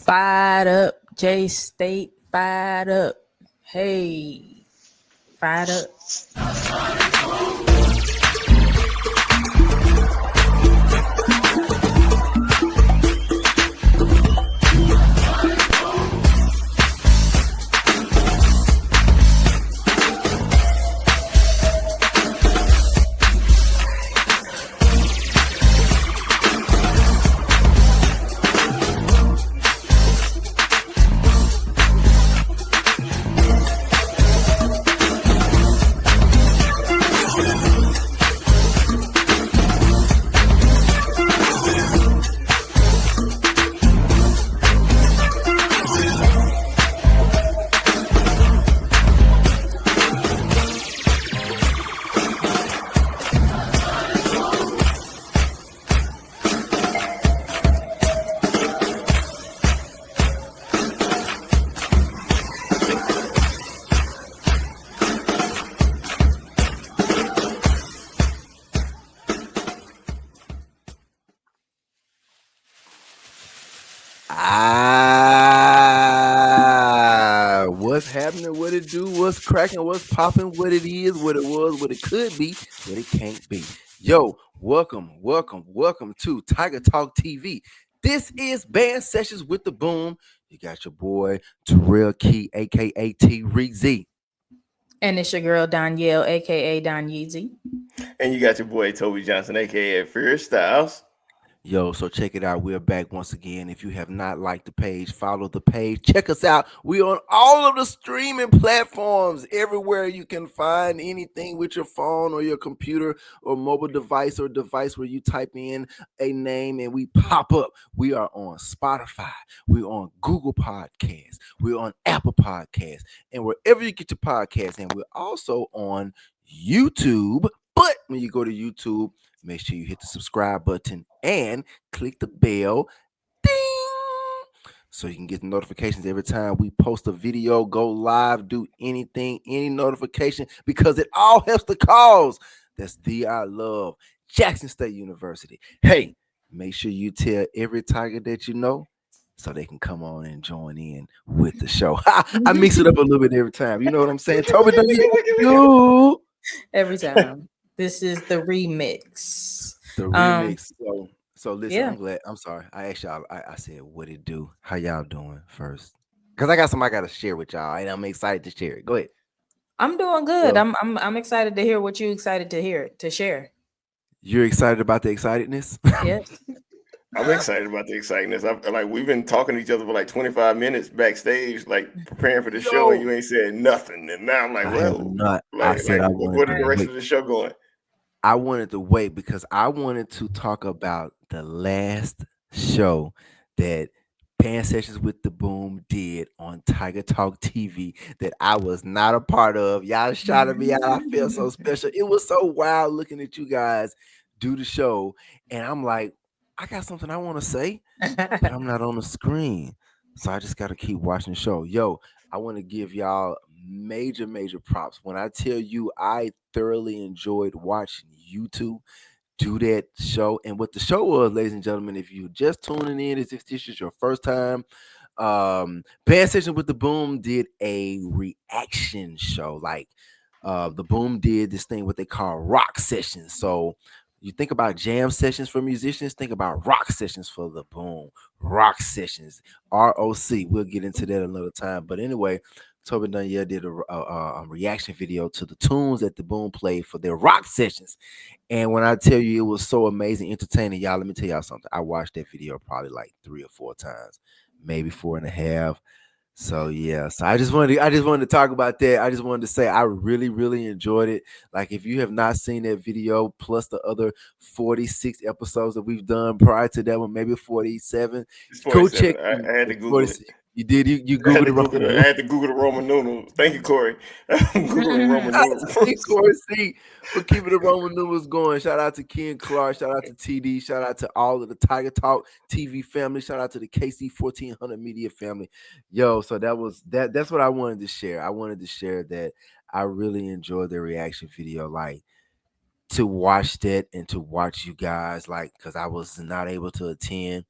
Fired up. J State fired up. Hey, fired up. What's happening? What it do? What's cracking? What's popping? What it is? What it was? What it could be? What it can't be? Yo, welcome to Tiger Talk TV. This is Band Sessions with the Boom. You got your boy Terrell Key, aka T Reezy. And it's your girl Danielle, aka Don Yeezy. And you got your boy Toby Johnson, aka Fear Styles. Yo, so check it out. We're back once again. If you have not liked the page, follow the page. Check us out. We're on all of the streaming platforms, everywhere you can find anything with your phone or your computer or mobile device or device where you type in a name and we pop up. We are on Spotify. We're on Google Podcasts. We're on Apple Podcasts. And wherever you get your podcasts. And we're also on YouTube. But when you go to YouTube, make sure you hit the subscribe button and click the bell, ding, so you can get the notifications every time we post a video, go live, do anything, any notification, because it all helps the cause. That's I love Jackson State University. Hey, make sure you tell every Tiger that you know so they can come on and join in with the show. I mix it up a little bit every time. You know what I'm saying? Toby, do Every time. This is the remix. The remix. So listen, yeah. I'm glad. I'm sorry. I asked y'all. I said, what it do? How y'all doing first? Because I got something I got to share with y'all, and I'm excited to share it. Go ahead. I'm doing good. Well, I'm excited to hear what you excited to hear to share. You're excited about the excitedness? Yes. I'm excited about the excitement. We've been talking to each other for like 25 minutes backstage, like preparing for the show, and you ain't said nothing. And now I'm like, I said I wanted what the rest of the show going? I wanted to wait because I wanted to talk about the last show that Band Sessions with the Boom did on Tiger Talk TV that I was not a part of. Y'all shouted me out. I feel so special. It was so wild looking at you guys do the show. And I'm like, I got something I want to say, but I'm not on the screen. So I just got to keep watching the show. Yo, I want to give y'all major props. When I tell you I thoroughly enjoyed watching YouTube do that show. And what the show was, ladies and gentlemen, if you just tuning in, if this is your first time, Band Session with the Boom did a reaction show. Like the Boom did this thing what they call rock sessions. So you think about jam sessions for musicians, think about rock sessions for the Boom. Rock sessions, ROC. We'll get into that another time. But anyway, Toby Danielle did a reaction video to the tunes that the Boom played for their rock sessions. And when I tell you it was so amazing, entertaining, y'all, let me tell y'all something. I watched that video probably like 3 or 4 times, maybe 4.5. So yeah, so I just wanted to talk about that. I just wanted to say I really enjoyed it. Like if you have not seen that video, plus the other 46 episodes that we've done prior to that one, maybe 47, go check. I had to Google it. You did. You Googled it. I had to Google the Roman numerals. Thank you, Corey. Googling Roman numerals. Thank you, Corey C, for keeping the Roman numerals going. Shout out to Ken Clark. Shout out to TD. Shout out to all of the Tiger Talk TV family. Shout out to the KC 1400 Media family. Yo, so that's what I wanted to share. I wanted to share that I really enjoyed the reaction video. Like to watch that and to watch you guys, like, because I was not able to attend,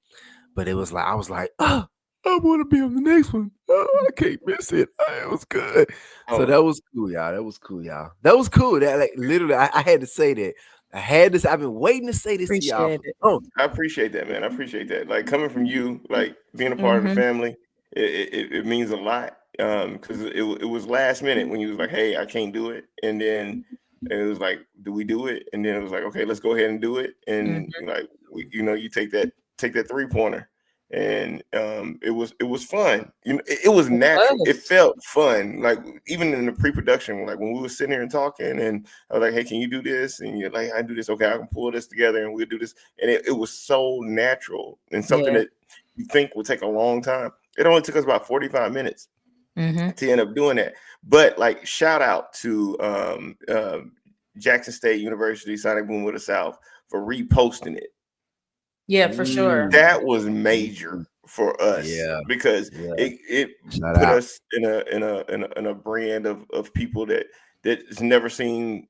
but it was like I was like, oh. I want to be on the next one. Oh, I can't miss it. It was good. So Oh, that was cool, y'all. That was cool, y'all. That was cool. That like literally, I had to say that. I had this. I've been waiting to say this to y'all Appreciate for it. so. I appreciate that, man. I appreciate that. Like coming from you, like being a part of the Mm-hmm. family, it means a lot. Because it was last minute when you was like, "Hey, I can't do it," and then it was like, "Do we do it?" And then it was like, "Okay, let's go ahead and do it." And Mm-hmm. like, you take that 3-pointer, and it was fun. It was It natural. It was. felt fun. Like even in the pre-production, like when we were sitting here and talking, and I was like, "Hey, can you do this?" And you're like, "I do this. Okay, I can pull this together, and we'll do this." And it was so natural and something Yeah. that you think would take a long time. It only took us about 45 minutes Mm-hmm. to end up doing that. But like, shout out to Jackson State University, Sonic Boom of the South, for reposting it. Yeah, for sure. That was major for us Yeah, because yeah. it Shout put out. us in a brand of people that's never seen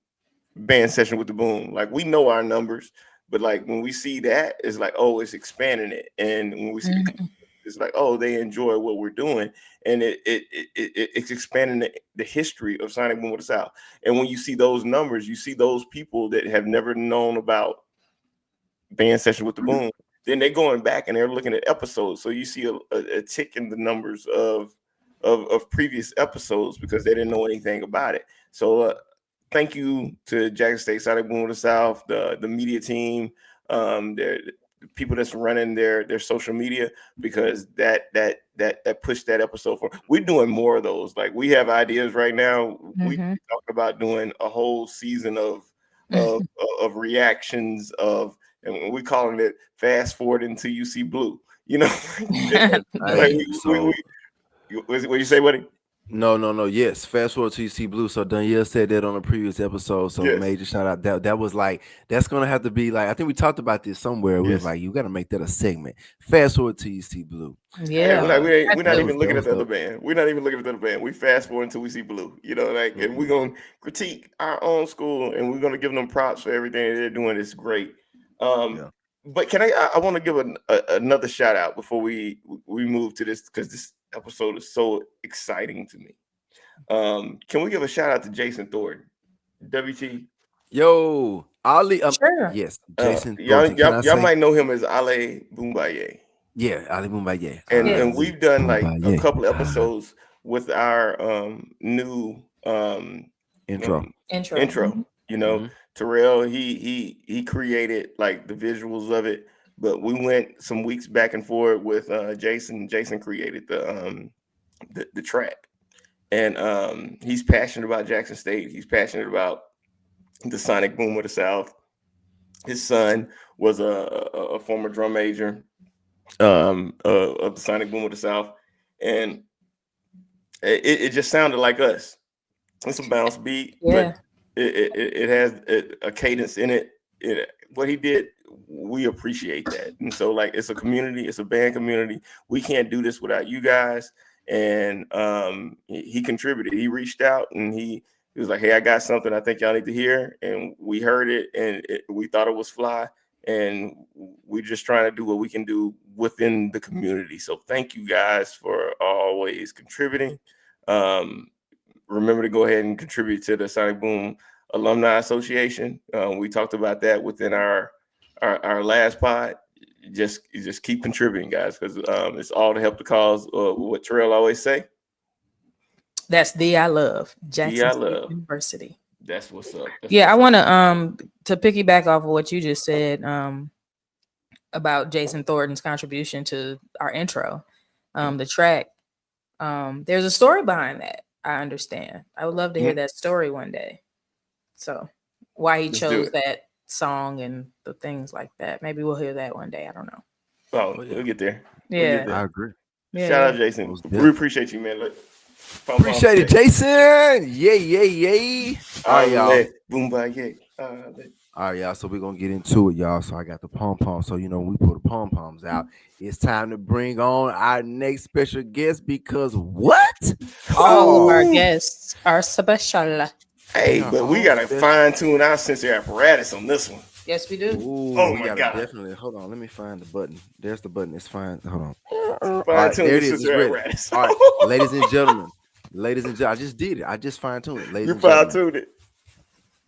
band session with the boom. Like we know our numbers, but like when we see that, it's like, oh, it's expanding it. And when we see Mm-hmm. it's like, oh, they enjoy what we're doing, and it's expanding the history of Sonic Boom of the South. And when you see those numbers, you see those people that have never known about band session with the boom. Then they're going back and they're looking at episodes, so you see a tick in the numbers of previous episodes because they didn't know anything about it. So thank you to Jackson State Sonic Boom of the South, the media team, the people that's running their social media, because that pushed that episode for. We're doing more of those. Like we have ideas right now. We Mm-hmm. talked about doing a whole season of of reactions of, and we calling it fast forward until you see blue. You know, like Hey, so what you say, buddy? no. Yes, fast forward to you see blue. So Danielle said that on a previous episode. So Yes, major shout out. That was like that's gonna have to be like I think we talked about this somewhere. We was yes. like you got to make that a segment. Fast forward to you see blue. Yeah, Yeah. like Had we're not to. even looking That at was the other dope. band. We're not even looking at the other band. We fast forward until we see blue. You know, like, and we're Mhm. gonna critique our own school, and we're gonna give them props for everything they're doing. It's great. Um, Yeah. but can I want to give another shout out before we move to this, because this episode is so exciting to me. Can we give a shout out to Jason Thornton, WT? Yo, Ali. Sure. Yes, Jason Y'all, Thornton. Can y'all, I y'all say? might know him as Ale Boombaye. Yeah, Ali Mumbaye. And Yes. Ali we've done like a Mumbaye. couple episodes with our new Intro. um Intro. intro. Mm-hmm. You know, Hmm. Terrell, he created like the visuals of it, but we went some weeks back and forth with Jason. Jason created the track. And he's passionate about Jackson State. He's passionate about the sonic boom of the South. His son was a former drum major of the sonic boom of the South, and it just sounded like us. It's a bounce beat, but Yeah. it has a cadence in it. What he did, we appreciate that. And so, like, it's a community, it's a band community. We can't do this without you guys. And he contributed. He reached out and he was like, "Hey, I got something I think y'all need to hear." And we heard it, and we thought it was fly. And we're just trying to do what we can do within the community. So thank you guys for always contributing. Um, Remember to go ahead and contribute to the Sonic Boom Alumni Association. We talked about that within our last pod. Just keep contributing, guys, because it's all to help the cause. What Terrell always say, That's the I love. D I Jackson State love. University. That's what's up. That's Yeah, I what's up. want to piggyback off of what you just said about Jason Thornton's contribution to our intro, the track. There's a story behind that. I understand. I would love to hear Mhm. that story one day. So, why he Let's do chose it. that song and the things like that. Maybe we'll hear that one day. I don't know. Oh, Oh yeah, we'll get there. We'll get Yeah. I there. agree. Yeah. Shout Yeah. out, Jason. Most We definitely. appreciate you, man. Look, pom pom Appreciate it, check. Jason. Yay. All right, y'all. Ale, boom, bye, yeah. All right, y'all. So we're gonna get into it, y'all. So I got the pom pom. So when we pull the pom poms out, it's time to bring on our next special guest because what? All of our Oh, Ooh. guests are special. they Hey, are but we all gotta special. fine tune our sensory apparatus on this one. Yes, we do. Ooh, Oh we my gotta God. definitely hold on. Let me find the button. There's the button. It's fine. Hold on. All Fine right, tune there your it is. It's sister ready. apparatus. All right, ladies and gentlemen. Ladies and gentlemen, I just did it. I just fine tuned it. Ladies You and fine gentlemen. tuned it.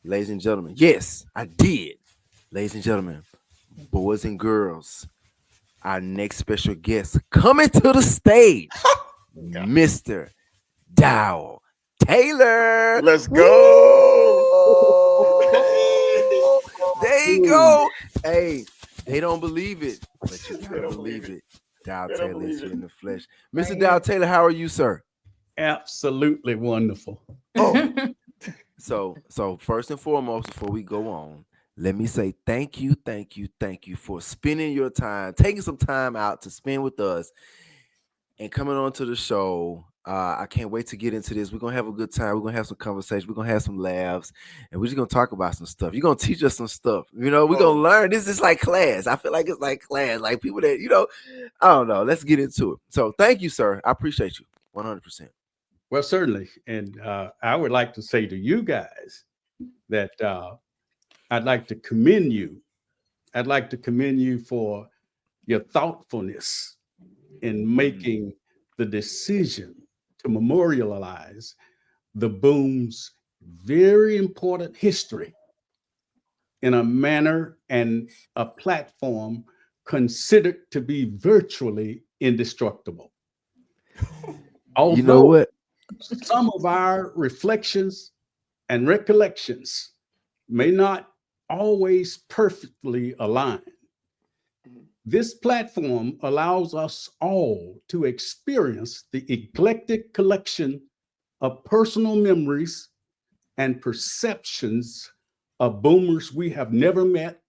Ladies and gentlemen. Yes, I did. Ladies and gentlemen, boys and girls, our next special guest coming to the stage, God. Mr. Dowell Taylor. Let's Woo! go. There you go. Hey, they don't believe it, but you They gotta don't believe believe it. it. Dow They don't Taylor is believe here it. in the flesh. Right Mr. Dow here. Taylor, how are you, sir? Absolutely wonderful. Oh, So first and foremost, before we go on, let me say thank you, thank you, thank you for spending your time, taking some time out to spend with us and coming on to the show. I can't wait to get into this. We're gonna have a good time. We're gonna have some conversation. We're gonna have some laughs, and we're just gonna talk about some stuff. You're gonna teach us some stuff. You know, we're gonna learn. This is like class. I feel like it's like class. Like people that I don't know. Let's get into it. So thank you, sir. I appreciate you 100%. Well, certainly. And I would like to say to you guys that I'd like to commend you. I'd like to commend you for your thoughtfulness in making the decision to memorialize the Boom's very important history in a manner and a platform considered to be virtually indestructible. You know Although what? some of our reflections and recollections may not always perfectly align, this platform allows us all to experience the eclectic collection of personal memories and perceptions of boomers we have never met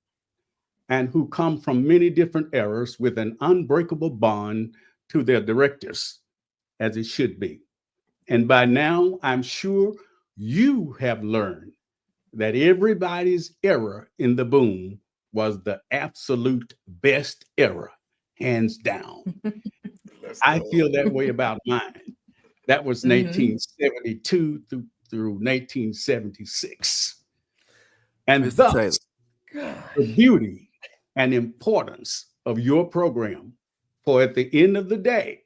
and who come from many different eras with an unbreakable bond to their directors, as it should be. And by now, I'm sure you have learned that everybody's era in the boom was the absolute best era, hands down. let's I go. feel that way about mine. That was Mhm. 1972 through 1976. And Mr. Taylor. thus, the beauty and importance of your program. For at the end of the day,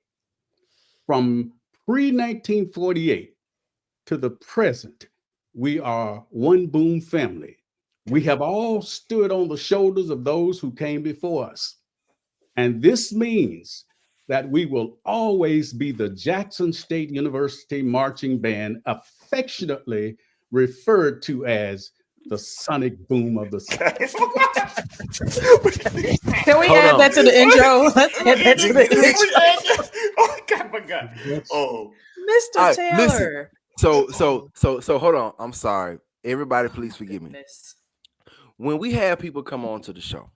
from pre 1948 to the present, we are one boom family. We have all stood on the shoulders of those who came before us. And this means that we will always be the Jackson State University Marching Band, affectionately referred to as the sonic boom of the South. Can we Hold add on. that to the intro? Let's add that to the intro. Oh God, my God. Oh, Mr. All right, listen. Taylor. So hold on. I'm sorry. Everybody, Oh please my forgive me. goodness. When we have people come on to the show,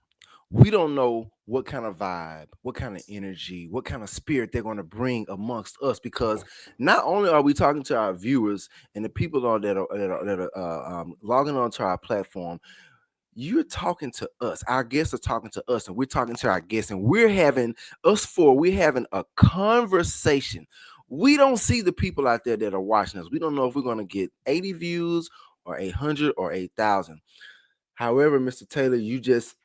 we don't know what kind of vibe, what kind of energy, what kind of spirit they're going to bring amongst us. Because not only are we talking to our viewers and the people that are logging onto our platform, you're talking to us. Our guests are talking to us, and we're talking to our guests, and we're having a conversation. We don't see the people out there that are watching us. We don't know if we're going to get 80 views or 800 or 8,000. However, Mr. Taylor, you just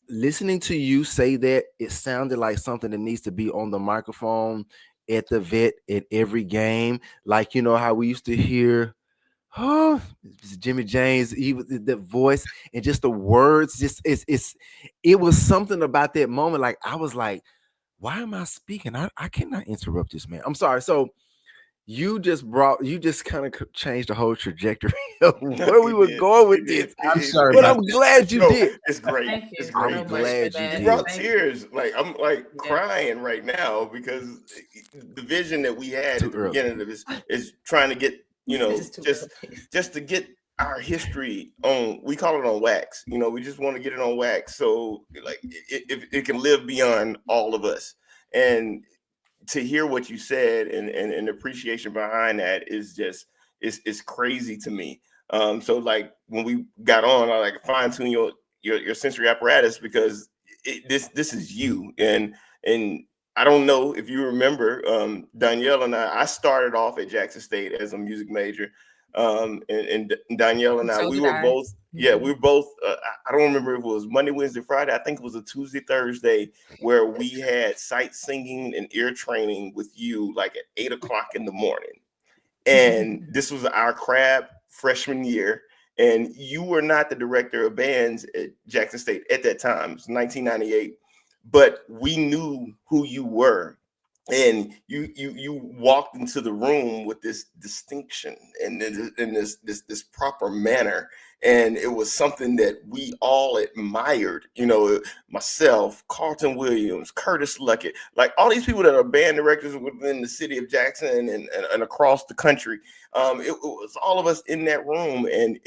listening to you say that, it sounded like something that needs to be on the microphone at the vet at every game. Like, you know how we used to hear, oh, Jimmy James, he was the voice and just the words, just it was something about that moment. Like I was like, why am I speaking? I cannot interrupt this man. I'm sorry. So you just kind of changed the whole trajectory of where we he were did. going He with did. this. I'm sorry But about I'm glad you No, did. it's great. Thank you It's I'm great. so much Like for glad you that. you did. brought Thank you. tears. Like I'm like Yeah. crying right now because the vision that we had Too at the early. beginning of this is trying to get, This is too early. just to get our history on, we call it on wax. We just want to get it on wax. So like it can live beyond all of us. And to hear what you said and appreciation behind that is just it's crazy to me. So like when we got on, I like fine tune your sensory apparatus because this is you. And I don't know if you remember, Danielle and I started off at Jackson State as a music major, and Danielle and I, So we did were I. both, yeah, we were both, I don't remember if it was Monday, Wednesday, Friday. I think it was a Tuesday, Thursday, where we had sight singing and ear training with you like at 8 o'clock in the morning. And this was our crab freshman year. And you were not the director of bands at Jackson State at that time. It was 1998. But we knew who you were. And you walked into the room with this distinction and this proper manner. And it was something that we all admired, you know, myself, Carlton Williams, Curtis Luckett, like all these people that are band directors within the city of Jackson and across the country. It was all of us in that room, and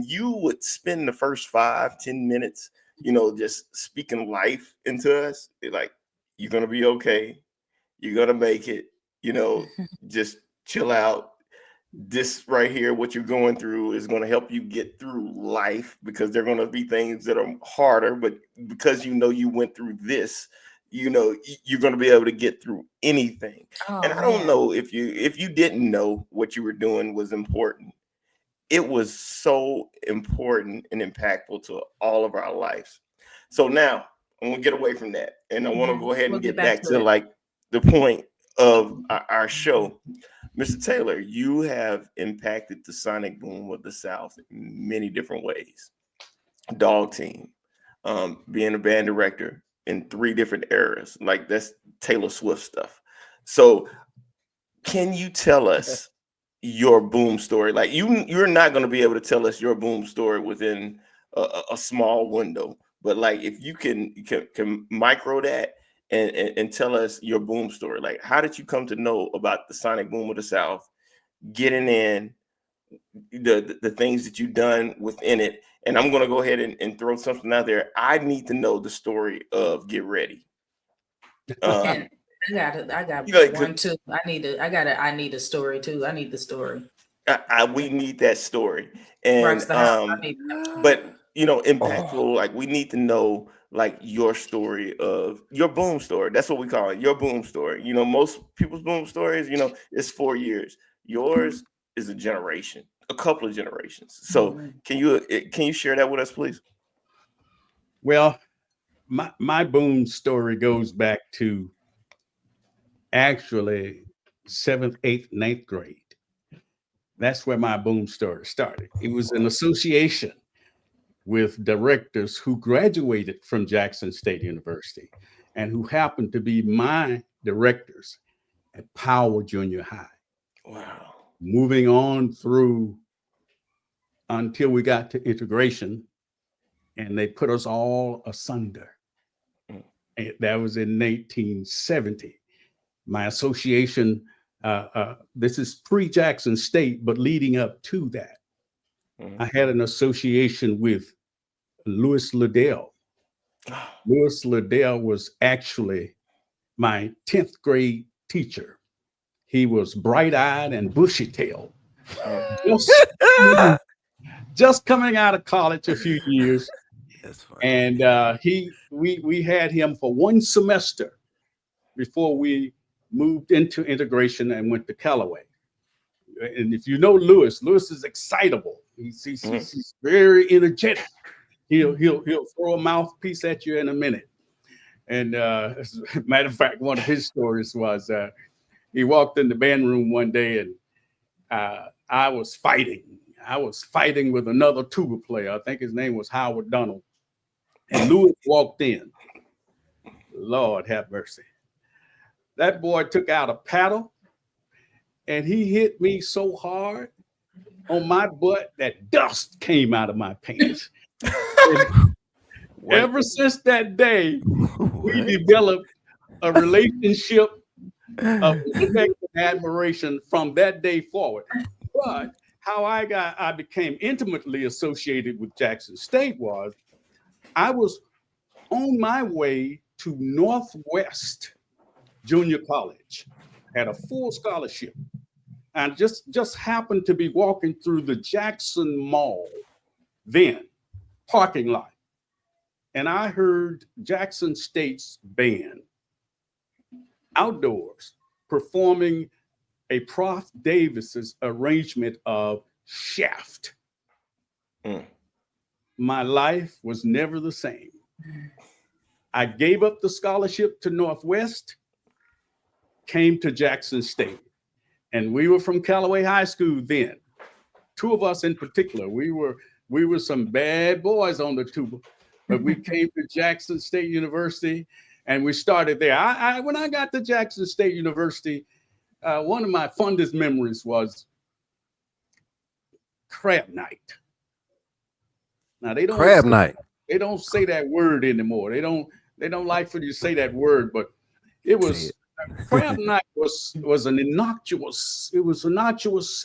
you would spend the first 5-10 minutes, you know, just speaking life into us. Like, you're gonna be okay, you're gonna make it, you know, just chill out. This right here, what you're going through is going to help you get through life, because there are going to be things that are harder, but because you know you went through this, you know you're going to be able to get through anything. And I don't know if you didn't know what you were doing was important. It was so important and impactful to all of our lives. So now I'm going to get away from that, and I want to go ahead and get back to like the point of our show. Mr. Taylor, you have impacted the sonic boom of the South in many different ways. Dog Team, being a band director in 3 different eras, like that's Taylor Swift stuff. So can you tell us your boom story? Like you're not going to be able to tell us your boom story within a small window, but like if you can micro that and tell us your boom story. Like, how did you come to know about the sonic boom of the South, getting in, the things that you've done within it? And I'm going to go ahead and throw something out there. I need to know the story of Get Ready. I got you know, one too. I need a story too. I need the story. We need that story. And but you know, impactful, like we need to know like your story of your boom story. That's what we call it, your boom story. You know, most people's boom stories, you know, it's 4 years. Yours is a generation, a couple of generations. So can you share that with us, please? Well, my boom story goes back to actually 7th, 8th, 9th grade. That's where my boom story started. It was an association with directors who graduated from Jackson State University and who happened to be my directors at Power Junior High. Wow. Moving on through until we got to integration, and they put us all asunder. And that was in 1970. My association, this is pre-Jackson State, but leading up to that, I had an association with Louis Liddell. Louis Liddell was actually my 10th grade teacher. He was bright-eyed and bushy-tailed. Just coming out of college a few years. That's funny. And we had him for one semester before we moved into integration and went to Callaway. And if you know Louis is excitable. He's very energetic. He'll throw a mouthpiece at you in a minute. And as a matter of fact, one of his stories was he walked in the band room one day, and I was fighting. I was fighting with another tuba player. I think his name was Howard Donald. And Louis walked in. Lord have mercy. That boy took out a paddle, and he hit me so hard on my butt that dust came out of my pants. Ever since that day, we developed a relationship of respect and admiration from that day forward. But how I became intimately associated with Jackson State was I was on my way to Northwest Junior College, had a full scholarship, and just happened to be walking through the Jackson Mall then parking lot, and I heard Jackson State's band outdoors performing a Prof Davis's arrangement of shaft. Mm. My life was never the same. I gave up the scholarship to Northwest, came to Jackson State. And we were from Callaway High School then. Two of us in particular, we were some bad boys on the tuba, but we came to Jackson State University and we started there. When I got to Jackson State University, one of my fondest memories was crab night. Now Crab night. they don't say that word anymore. They don't like for you to say that word, but it was crab night was an innocuous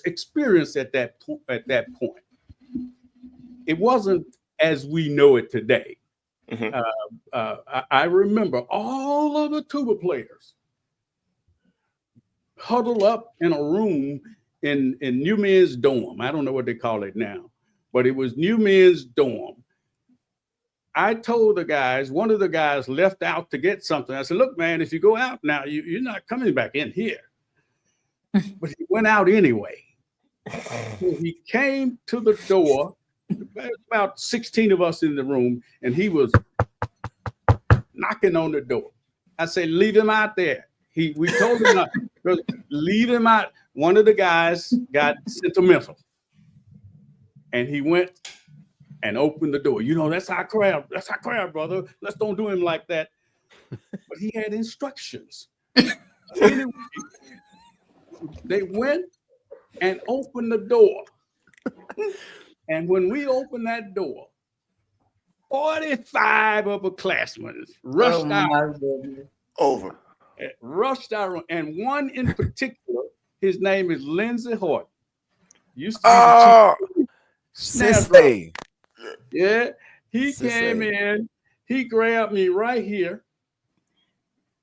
experience at that point. It wasn't as we know it today. Mhm. I remember all of the tuba players huddled up in a room in New Men's Dorm. I don't know what they call it now, but it was New Men's Dorm. I told the guys, one of the guys left out to get something. I said, look, man, if you go out now, you're not coming back in here. But he went out anyway. So he came to the door. There was about 16 of us in the room, and he was knocking on the door. I said, leave him out there. We told him not, leave him out. One of the guys got sentimental, and he went and opened the door. You know, that's our crowd. That's our crowd, brother. Let's don't do him like that. But he had instructions. Anyway, they went and opened the door. And when we opened that door, 45 upperclassmen rushed out. Over. Rushed out. And one in particular, his name is Lindsey Horton. Used to be the chief snare drum. Sensei. Yeah, he Sensei. came in, he grabbed me right here,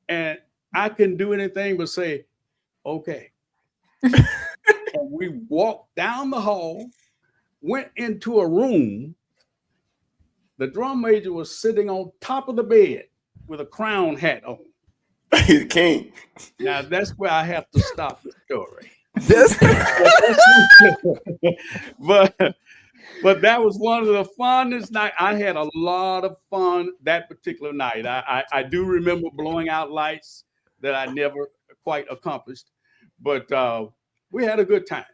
and I couldn't do anything but say, okay. And we walked down the hall, went into a room. The drum major was sitting on top of the bed with a crown hat on. He's the king. Now, that's where I have to stop the story. But that was one of the funnest nights. I had a lot of fun that particular night. I do remember blowing out lights that I never quite accomplished, but we had a good time.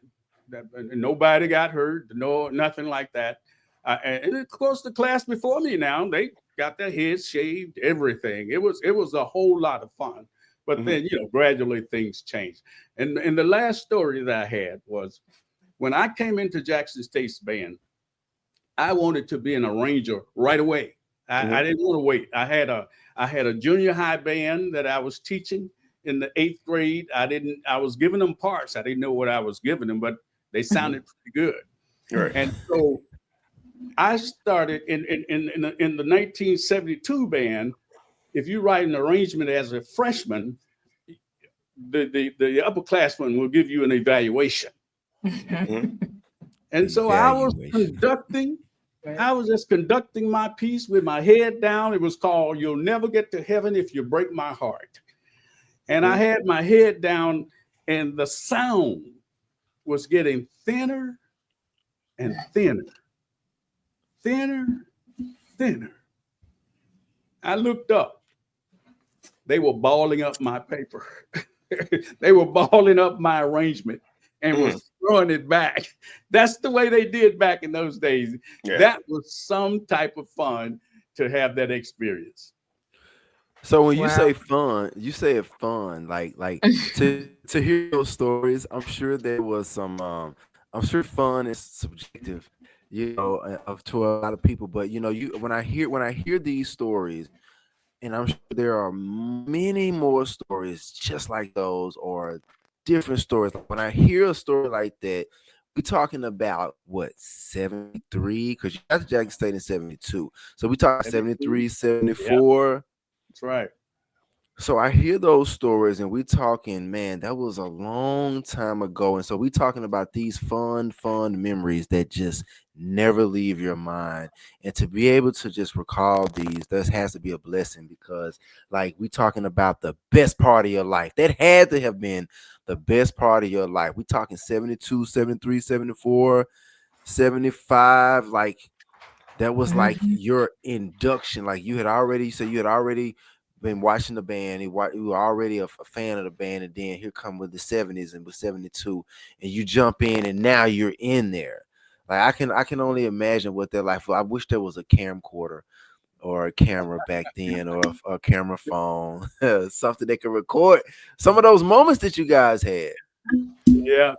Nobody got hurt, nothing like that. And of course, the class before me now, they got their heads shaved, everything. It was a whole lot of fun. But then, gradually things changed. And the last story that I had was when I came into Jackson State's band, I wanted to be an arranger right away. I didn't want to wait. I had a junior high band that I was teaching in the 8th grade. I was giving them parts. I didn't know what I was giving them, but they sounded pretty good. Right. And so I started in the 1972 band. If you write an arrangement as a freshman, the upperclassman will give you an evaluation. And so I was conducting. I was just conducting my piece with my head down. It was called "You'll Never Get to Heaven If You Break My Heart." And I had my head down, and the sound was getting thinner and thinner, thinner, thinner. I looked up. They were balling up my paper. They were balling up my arrangement and was throwing it back. That's the way they did back in those days. Yeah. That was some type of fun to have that experience. So when you say fun, you say it fun, like to hear those stories. I'm sure there was some. I'm sure fun is subjective, to a lot of people. But when I hear these stories, and I'm sure there are many more stories just like those or different stories. When I hear a story like that, we're talking about what, 73? Because you got to Jackson State in 72. So we talking 73, 74. Yep. That's right. So I hear those stories and we talking, man, that was a long time ago. And so we talking about these fun memories that just never leave your mind. And to be able to just recall these, that has to be a blessing, because like we talking about the best part of your life. That had to have been the best part of your life? We talking 72, 73, 74, 75, like that was like your induction. Like you said you had already been watching the band, you were already a fan of the band, and then here come with the 70s and with 72, and you jump in and now you're in there. Like I can only imagine what they're like. I wish there was a camcorder or a camera back then, or a camera phone, something that could record some of those moments that you guys had. Yeah.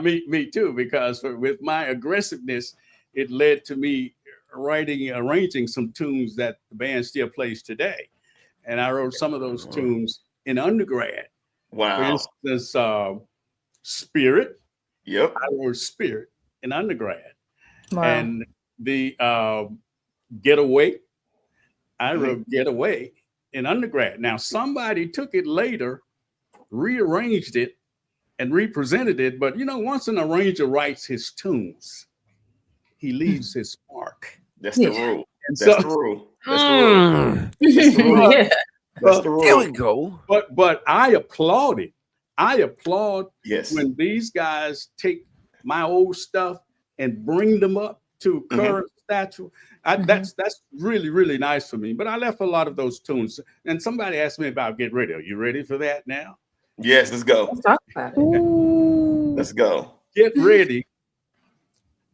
Me too. Because with my aggressiveness, it led to me arranging some tunes that the band still plays today, and I wrote some of those tunes in undergrad. Wow. For instance, Spirit. Yep. I wrote Spirit in undergrad, Wow. and the Getaway. I wrote Getaway in undergrad. Now somebody took it later, rearranged it, and represented it. But once an arranger writes his tunes, he leaves his mark. That's the rule. And That's the rule. That's the rule. That's the rule. Yeah. That's the rule. There we go. But I applaud it. I applaud Yes. when these guys take my old stuff and bring them up to current stature. That's really, really nice for me. But I left a lot of those tunes. And somebody asked me about Get Ready. Are you ready for that now? Yes, let's go. Let's talk about it. Let's go. Get Ready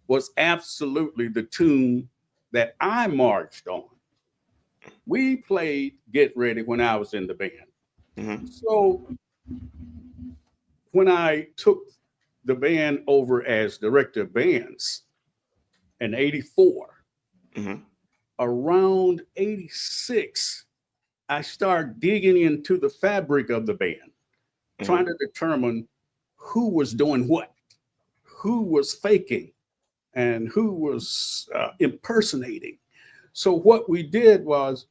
was absolutely the tune that I marched on. We played Get Ready when I was in the band. So when I took the band over as director of bands in 84, around 86, I started digging into the fabric of the band, trying to determine who was doing what, who was faking, and who was impersonating. So what we did was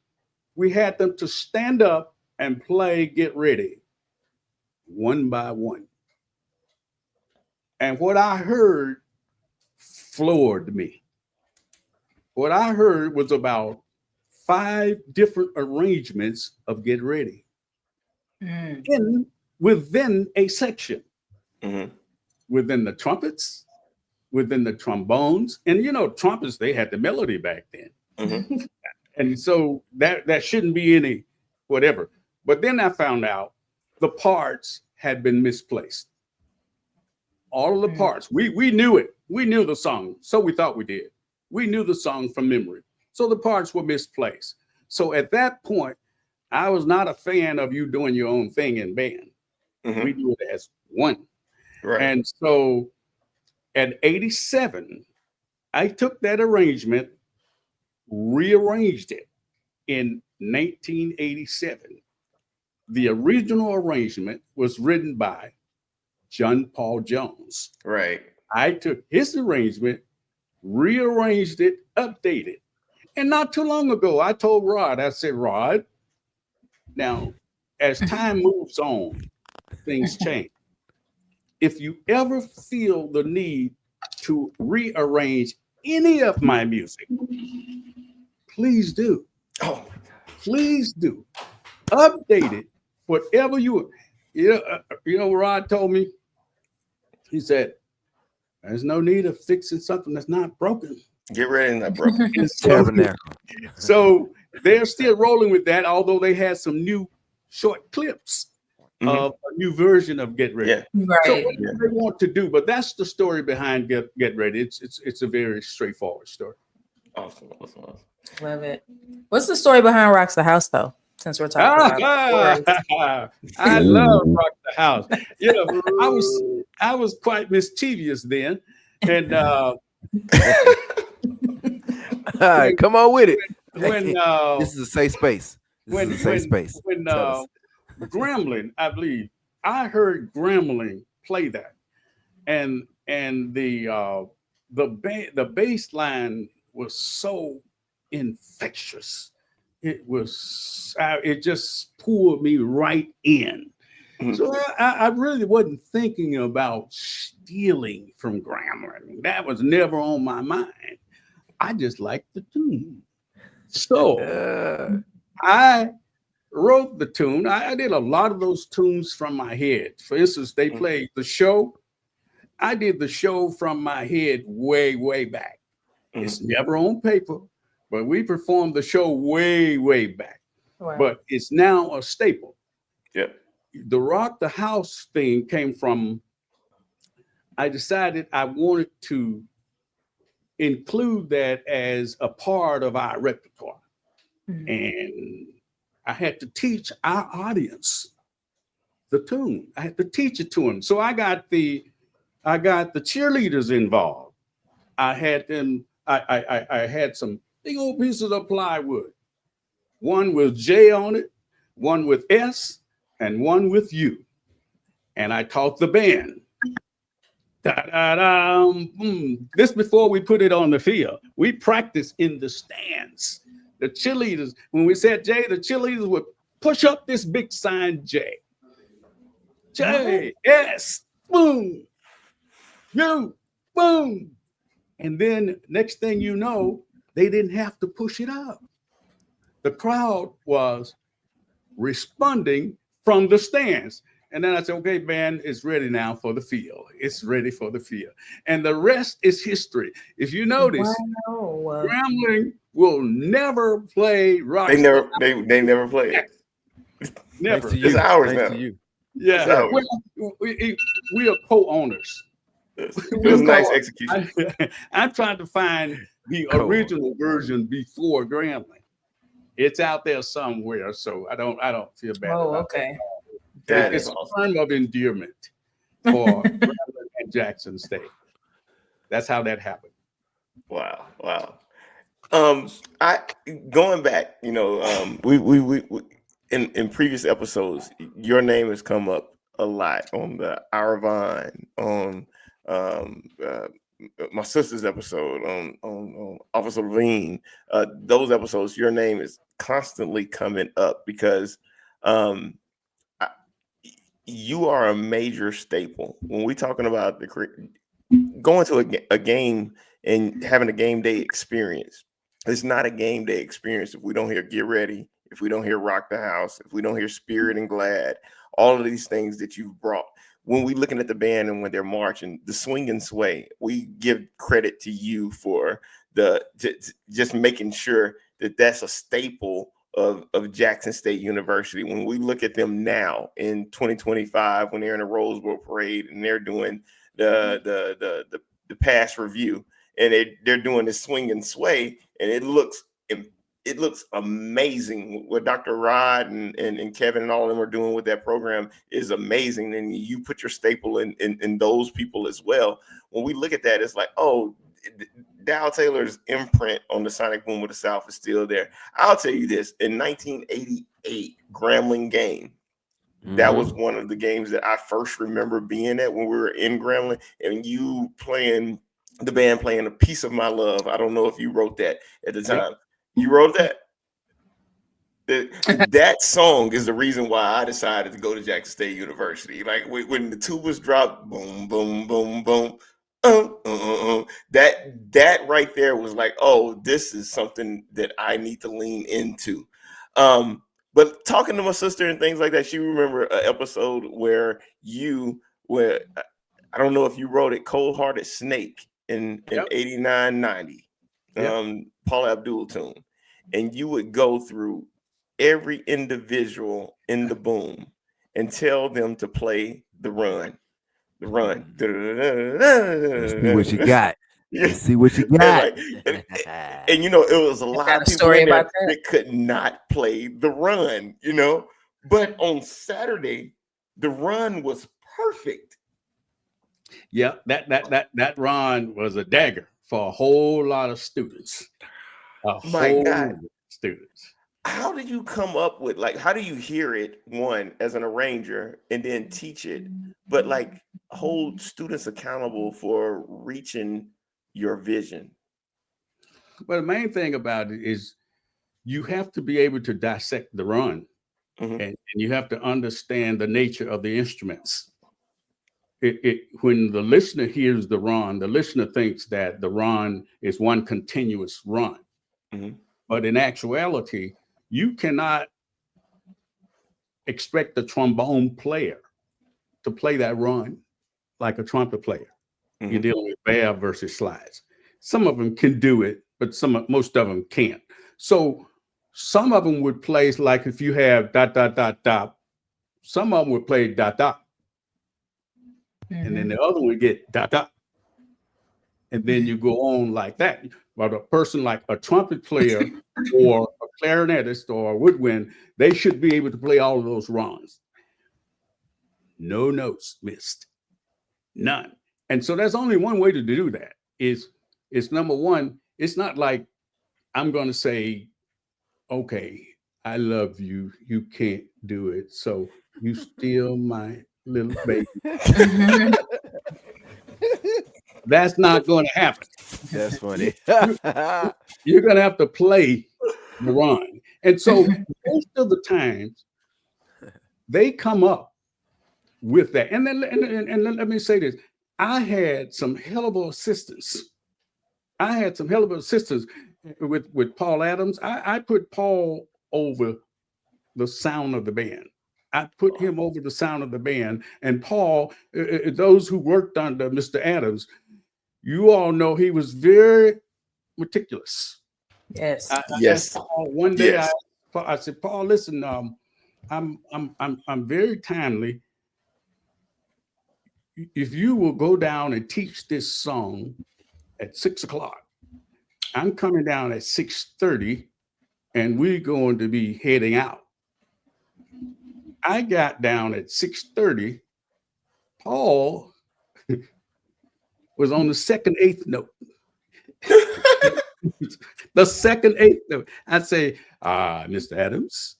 we had them to stand up and play Get Ready one by one. And what I heard floored me. What I heard was about 5 different arrangements of Get Ready within a section, within the trumpets, within the trombones. And trumpets, they had the melody back then. And so that shouldn't be any whatever. But then I found out the parts had been misplaced. All of the parts. We knew it. We knew the song. So we thought we did. We knew the song from memory. So the parts were misplaced. So at that point, I was not a fan of you doing your own thing in band. We do it as one. Right. And so at 87, I took that arrangement, rearranged it in 1987. The original arrangement was written by John Paul Jones. Right. I took his arrangement, rearranged it, updated. And not too long ago, I told Rod, I said, Rod, now, as time moves on, things change. If you ever feel the need to rearrange any of my music, please do. Oh, please do. Update it, whatever Rod told me. He said, there's no need of fixing something that's not broken. Get ready, not broken. So they're still rolling with that, although they had some new short clips of a new version of Get Ready. Yeah. Right. So what do they want to do? But that's the story behind Get Ready. It's a very straightforward story. Awesome. Love it. What's the story behind Rocks the House, though? Since we're talking about I love Rock the House. I was quite mischievous then, and all right, come on with it. When this is a safe space. This is a safe space. When Gremlin, I believe, I heard Gremlin play that, and the bass line was so infectious. It just pulled me right in. So I really wasn't thinking about stealing from Gremlin. That was never on my mind. I just liked the tune. So I wrote the tune. I did a lot of those tunes from my head. For instance, they played the show. I did the show from my head way, way back. It's never on paper, but we performed the show way, way back. Wow. But it's now a staple. Yep. The Rock the House thing came from, I decided I wanted to include that as a part of our repertoire. And I had to teach our audience the tune. I had to teach it to them. So I got the cheerleaders involved. I had them, I had some big old pieces of plywood. One with J on it, one with S, and one with U. And I taught the band. This before we put it on the field. We practiced in the stands. The cheerleaders, when we said J, the cheerleaders would push up this big sign J. J, S, boom, U, boom. And then next thing you know, they didn't have to push it up. The crowd was responding from the stands. And then I said, okay, band is ready now for the field. It's ready for the field. And the rest is history. If you notice, Grambling will never play rock. They never play it. Never. It's ours now. Yeah. Well, we are co-owners. It was nice execution. I'm trying to find the original version before Grambling. It's out there somewhere, so I don't feel bad. Okay. That it's is a awesome. term of endearment for Grambling and Jackson State. That's how that happened. Wow. I going back, we in previous episodes, your name has come up a lot on the Aravon, on my sister's episode, on Officer Levine. Those episodes, your name is constantly coming up because you are a major staple when we're talking about going to a game and having a game day experience. It's not a game day experience if we don't hear Get Ready, if we don't hear Rock the House, if we don't hear Spirit and Glad, all of these things that you've brought. When we're looking at the band and when they're marching, the swing and sway, we give credit to you for just making sure that that's a staple of Jackson State University. When we look at them now in 2025, when they're in a Rose Bowl parade and they're doing the pass review and they're doing the swing and sway, and it looks amazing. What Dr. Rod and Kevin and all of them are doing with that program is amazing. And you put your staple in those people as well. When we look at that, it's like, oh, Dowell Taylor's imprint on the Sonic Boom of the South is still there. I'll tell you this, in 1988 Grambling game, that was one of the games that I first remember being at when we were in Grambling, and you the band playing A Piece of My Love. I don't know if you wrote that at the time. You wrote that? That song is the reason why I decided to go to Jackson State University. Like when the tubas dropped, boom, boom, boom, boom. That right there was like, oh, this is something that I need to lean into. But talking to my sister and things like that, she remember an episode where I don't know if you wrote it, Cold Hearted Snake in 89, 90, Paula Abdul tune. And you would go through every individual in the boom and tell them to play the run. Let's see what you got. Let's see what you got. And it was a lot of people in there that could not play the run, But on Saturday, the run was perfect. Yeah, that run was a dagger for a whole lot of students. Students. How did you come up with, how do you hear it, one, as an arranger, and then teach it, but hold students accountable for reaching your vision? Well, the main thing about it is you have to be able to dissect the run, and you have to understand the nature of the instruments. When the listener hears the run, the listener thinks that the run is one continuous run. But in actuality, you cannot expect the trombone player to play that run like a trumpet player. Mhm. You're dealing with Bass versus slides. Some of them can do it, but most of them can't. So some of them would play like if you have dot dot dot dot. Some of them would play dot dot, and then the other would get dot dot, and then you go on like that. But a person like a trumpet player or a clarinetist or a woodwind, they should be able to play all of those runs. No notes missed, none. And so there's only one way to do that. Is number one. It's not like I'm going to say, okay, I love you. You can't do it. So you still my little baby. That's not going to happen. That's funny. You're going to have to play the run. And so most of the times they come up with that. And then and let me say this. I had some hell of assistants. With Paul Adams. I put Paul over the sound of the band. I put him over the sound of the band. And Paul, those who worked under Mr. Adams, you all know he was very meticulous. Yes. Yes. One day Yes. I said, Paul, listen, I'm very timely. If you will go down and teach this song at 6:00, I'm coming down at 6:30, and we're going to be heading out. I got down at 6:30. Paul was on the second eighth note. The second eighth note. I say, Mr. Adams,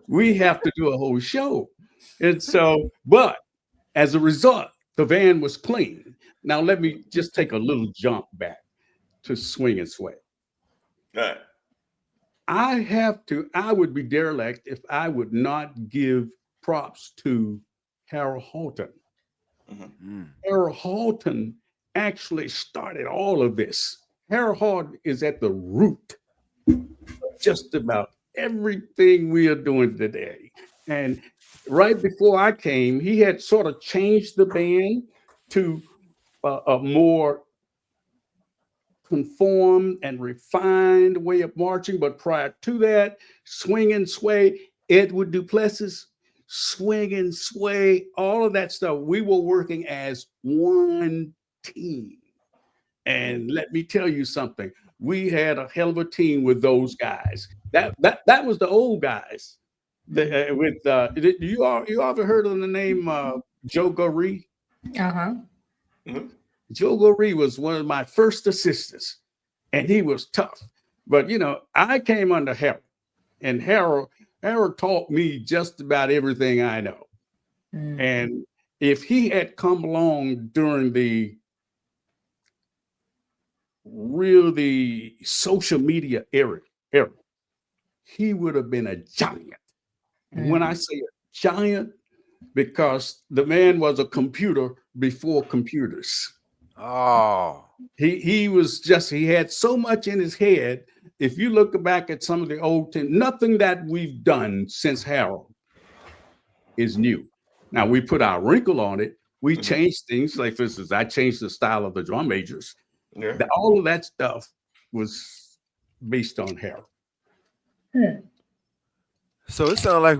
we have to do a whole show. And so, but as a result, the van was clean. Now let me just take a little jump back to Swing and Sway. All right. I would be derelict if I would not give props to Harold Halton. Mm-hmm. Harold Halton actually started all of this. Harold Halton is at the root of just about everything we are doing today. And right before I came, he had sort of changed the band to a more conformed and refined way of marching. But prior to that, Swing and Sway, Edward Duplessis, Swing and Sway, all of that stuff, we were working as one team. And let me tell you something, we had a hell of a team with those guys. That was the old guys. You ever heard of the name Joe Goree? Uh-huh. Mm-hmm. Joe Goree was one of my first assistants, and he was tough. But I came under Harold, and Harold taught me just about everything I know. Mm. And if he had come along during the social media era, he would have been a giant. Mm. When I say a giant, because the man was a computer before computers. Oh, He had so much in his head. If you look back at some of the old things, nothing that we've done since Harold is new. Now we put our wrinkle on it. We changed things. Like for instance, I changed the style of the drum majors. Yeah. All of that stuff was based on Harold. so it sounds like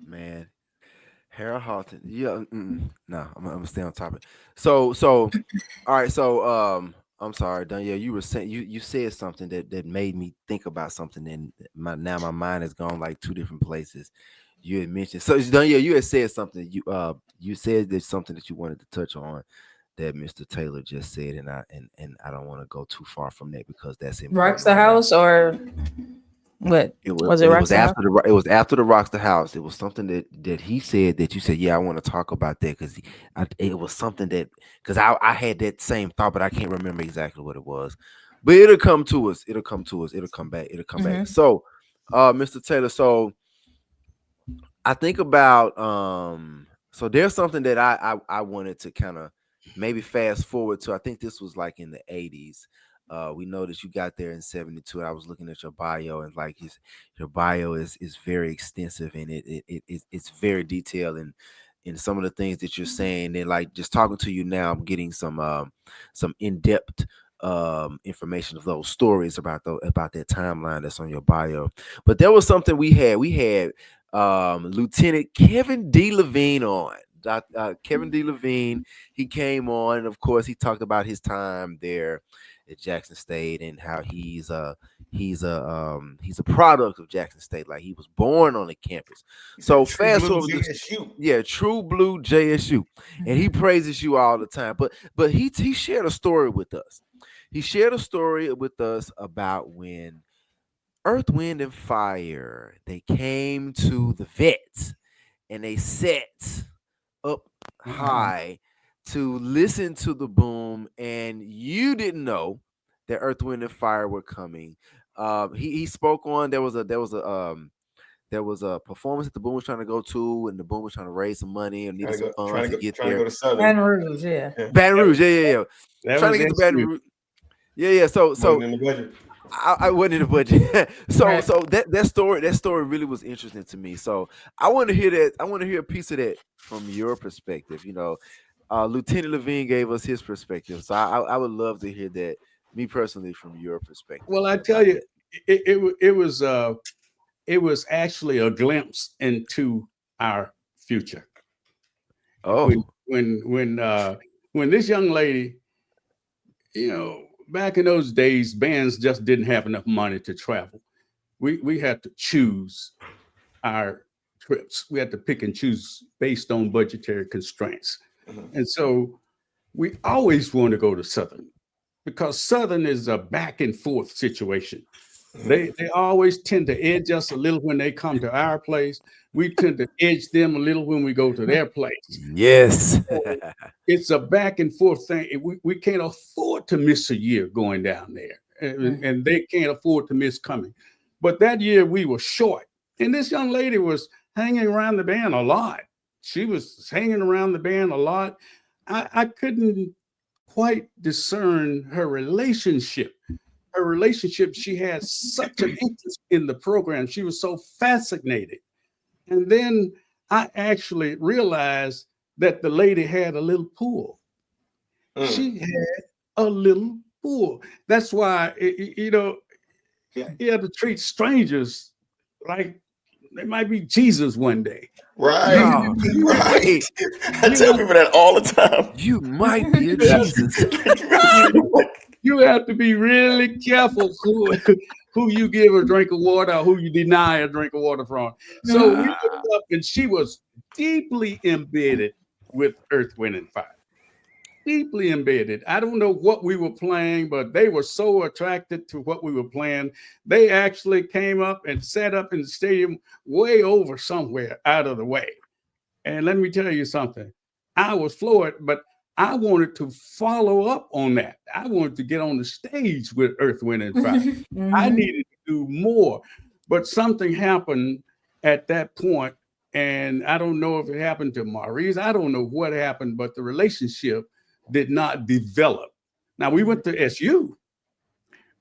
man, Harold Halton. Yeah, no, I'm gonna stay on topic. So, all right. So, I'm sorry, Danielle. You were saying you said something that made me think about something, and my mind has gone like two different places. You had mentioned Danielle. You had said something. You said there's something that you wanted to touch on that Mr. Taylor just said, and I don't want to go too far from that because that's important. Rocks the House or what? It was it Rocks the House? It was after the Rocks the House. It was something that he said that you said, yeah, I want to talk about that because it was something that because I had that same thought, but I can't remember exactly what it was. But it'll come to us. It'll come to us. It'll come back. It'll come back. So, Mr. Taylor, so I think about so there's something that I wanted to kind of maybe fast forward to. I think this was like in the 80s. We know that you got there in 72. I was looking at your bio, and like your bio is very extensive, and it's very detailed, and in some of the things that you're saying. And like just talking to you now, I'm getting some in-depth information of those stories about that timeline that's on your bio. But there was something we had Lieutenant Kevin D. Levine on. Kevin D. Levine, he came on, and of course he talked about his time there at Jackson State and how he's a product of Jackson State, like he was born on the campus. So True fast blue forward to JSU. yeah, true blue JSU, and he praises you all the time. But he shared a story with us. He shared a story with us about when Earth, Wind, and Fire they came to the vets and they set up high to listen to the boom, and you didn't know that Earth, Wind, and Fire were coming. He spoke on there was a performance that the boom was trying to go to, and the boom was trying to raise some money and needed some funds to get Trying to there. go to Southern. Baton Rouge, yeah. Baton Rouge, yeah. That Trying was to get to Baton SU. Rouge. Yeah. So Wasn't in the budget. I wasn't in the budget. so Right. so that story really was interesting to me. So I want to hear that. I want to hear a piece of that from your perspective. Lieutenant Levine gave us his perspective, so I would love to hear that. Me personally, from your perspective. Well, I tell about you, that. it was actually a glimpse into our future. Oh, When this young lady, back in those days, bands just didn't have enough money to travel. We had to choose our trips. We had to pick and choose based on budgetary constraints. And so we always want to go to Southern because Southern is a back and forth situation. They always tend to edge us a little when they come to our place. We tend to edge them a little when we go to their place. yes. So it's a back and forth thing. We can't afford to miss a year going down there, and they can't afford to miss coming. But that year we were short, and this young lady was hanging around the band a lot. She was hanging around the band a lot. I couldn't quite discern her relationship. She had such an interest in the program. She was so fascinated. And then I actually realized that the lady had a little pool. She had a little pool. That's why, you have to treat strangers like they might be Jesus one day. Right. Oh, Right. I tell people that all the time. you might be a Jesus. You have to be really careful who you give a drink of water or who you deny a drink of water from. So we looked up, and she was deeply embedded with Earth, Wind, and Fire. Deeply embedded. I don't know what we were playing, but they were so attracted to what we were playing. They actually came up and sat up in the stadium way over somewhere out of the way. And let me tell you something. I was floored, but I wanted to follow up on that. I wanted to get on the stage with Earth, Wind, and Fire. I needed to do more, but something happened at that point, and I don't know if it happened to Maurice. I don't know what happened, but the relationship did not develop. Now, we went to SU,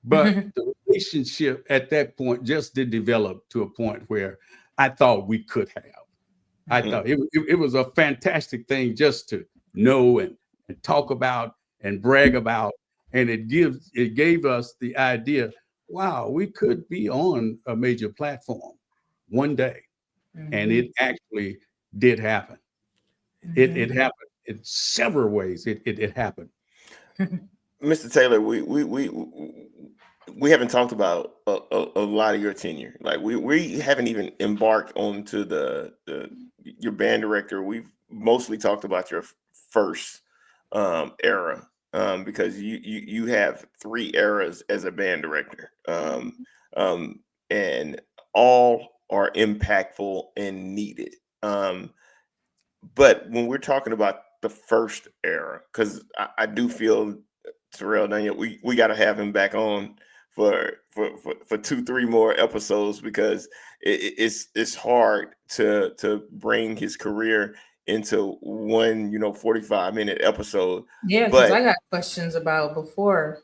but the relationship at that point just did develop to a point where I thought we could have. I thought it was a fantastic thing just to know and talk about and brag about. And it gave us the idea, wow, we could be on a major platform one day. And it actually did happen. It happened in several ways. It happened. Mr. Taylor, we haven't talked about a lot of your tenure. Like we haven't even embarked onto your band director. We've mostly talked about your first era, because you have 3 eras as a band director, and all are impactful and needed. But when we're talking about the first era, because I do feel Terrell Daniel, we got to have him back on for 2-3 more episodes, because it's hard to bring his career into one 45-minute episode. Yeah, because I got questions about before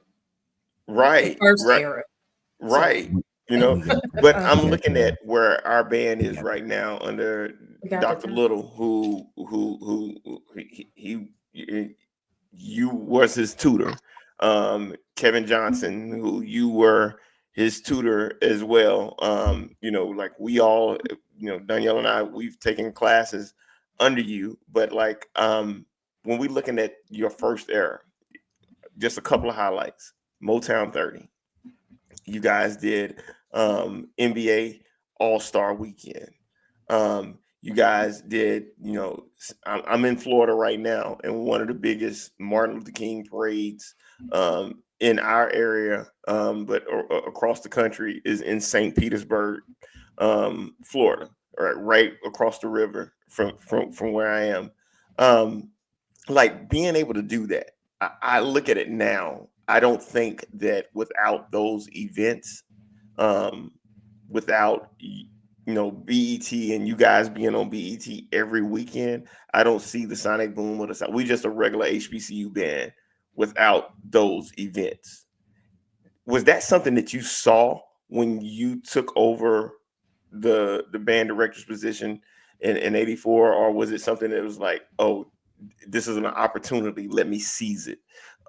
Right, first right, era. right. You We know, got but we I'm got looking time. at where our band We is got right now under We got the Dr. time. Little, who you was his tutor. Kevin Johnson, who you were his tutor as well. You know, like we all, you know, Danielle and I, we've taken classes under you, but like when we looking at your first era, just a couple of highlights. Motown 30. You guys did NBA All-Star Weekend. You guys did, you know, I'm in Florida right now, and one of the biggest Martin Luther King parades in our area, but across the country, is in St. Petersburg, Florida, right across the river from where I am. Like being able to do that, I look at it now. I don't think that without those events, without you know BET and you guys being on BET every weekend, I don't see the Sonic Boom or the sound. We just a regular HBCU band without those events. Was that something that you saw when you took over the band director's position in '84, or was it something that was like, oh, this is an opportunity, let me seize it?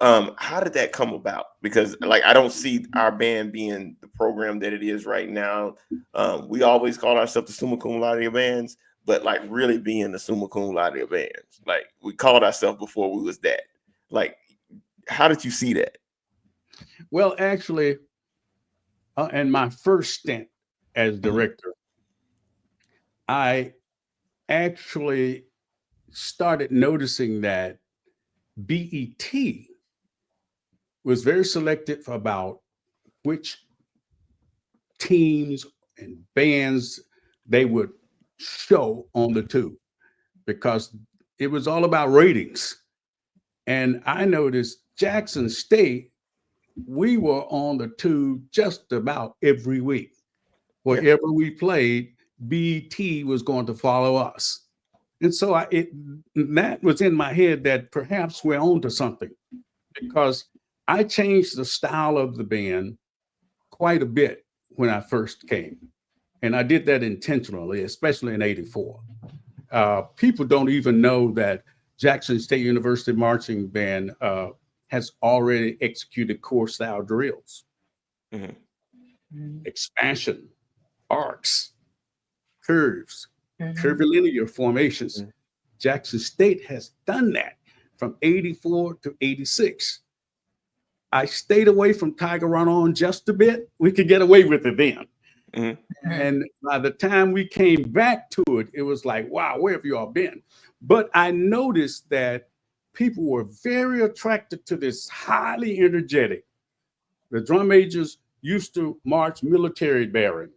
How did that come about? Because like I don't see our band being the program that it is right now. We always call ourselves the summa cum laude bands, but like really being the summa cum laude bands. Like we called ourselves before we was that. Like, how did you see that? Well, actually, in my first stint as director, I actually started noticing that BET was very selective about which teams and bands they would show on the tube because it was all about ratings. And I noticed Jackson State, we were on the tube just about every week. Yeah. Wherever we played, BET was going to follow us. And so that was in my head that perhaps we're on to something because I changed the style of the band quite a bit when I first came. And I did that intentionally, especially in '84. People don't even know that Jackson State University Marching Band has already executed core style drills, expansion, arcs, curves, curvilinear formations. Jackson State has done that from '84 to '86. I stayed away from Tiger Run On just a bit. We could get away with it then. And by the time we came back to it, it was like, wow, where have you all been? But I noticed that people were very attracted to this highly energetic. The drum majors used to march military bearing.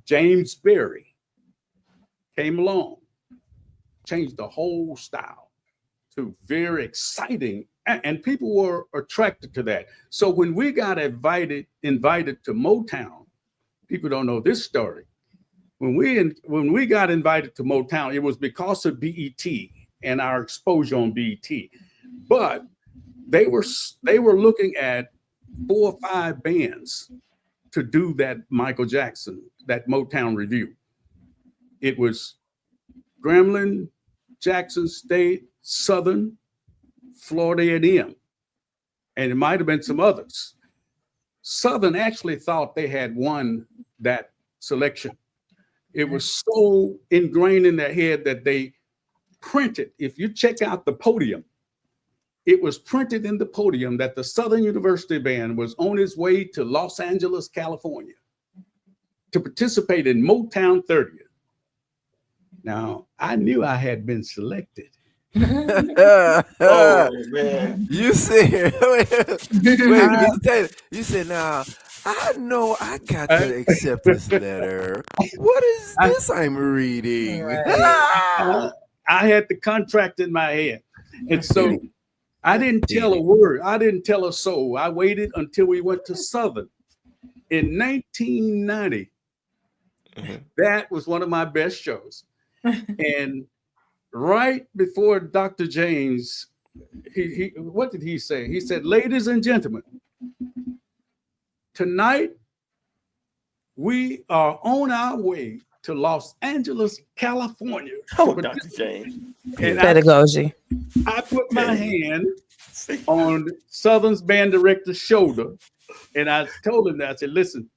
James Berry came along, changed the whole style to very exciting, and people were attracted to that. So when we got invited to Motown, people don't know this story. When we got invited to Motown, it was because of BET and our exposure on BET. But they were looking at 4 or 5 bands to do that Michael Jackson, that Motown review. It was Gremlin, Jackson State, Southern, Florida A&M, and it might have been some others. Southern actually thought they had won that selection. It was so ingrained in their head that they printed, if you check out the podium, it was printed in the podium that the Southern University Band was on its way to Los Angeles, California to participate in Motown 30th. Now, I knew I had been selected. Oh man. You said, wait, Mr. Taylor, you said, now, I know I got the acceptance letter. What is this I'm reading? Right. I had the contract in my head. And so I didn't tell a word. I didn't tell a soul. I waited until we went to Southern. In 1990, that was one of my best shows. And right before Dr. James what did he say? He said, ladies and gentlemen, tonight we are on our way to Los Angeles, California. Oh, Dr. James. And Pedagogy. I put my hand See? on Southern's band director's shoulder, and I told him that. I said, listen,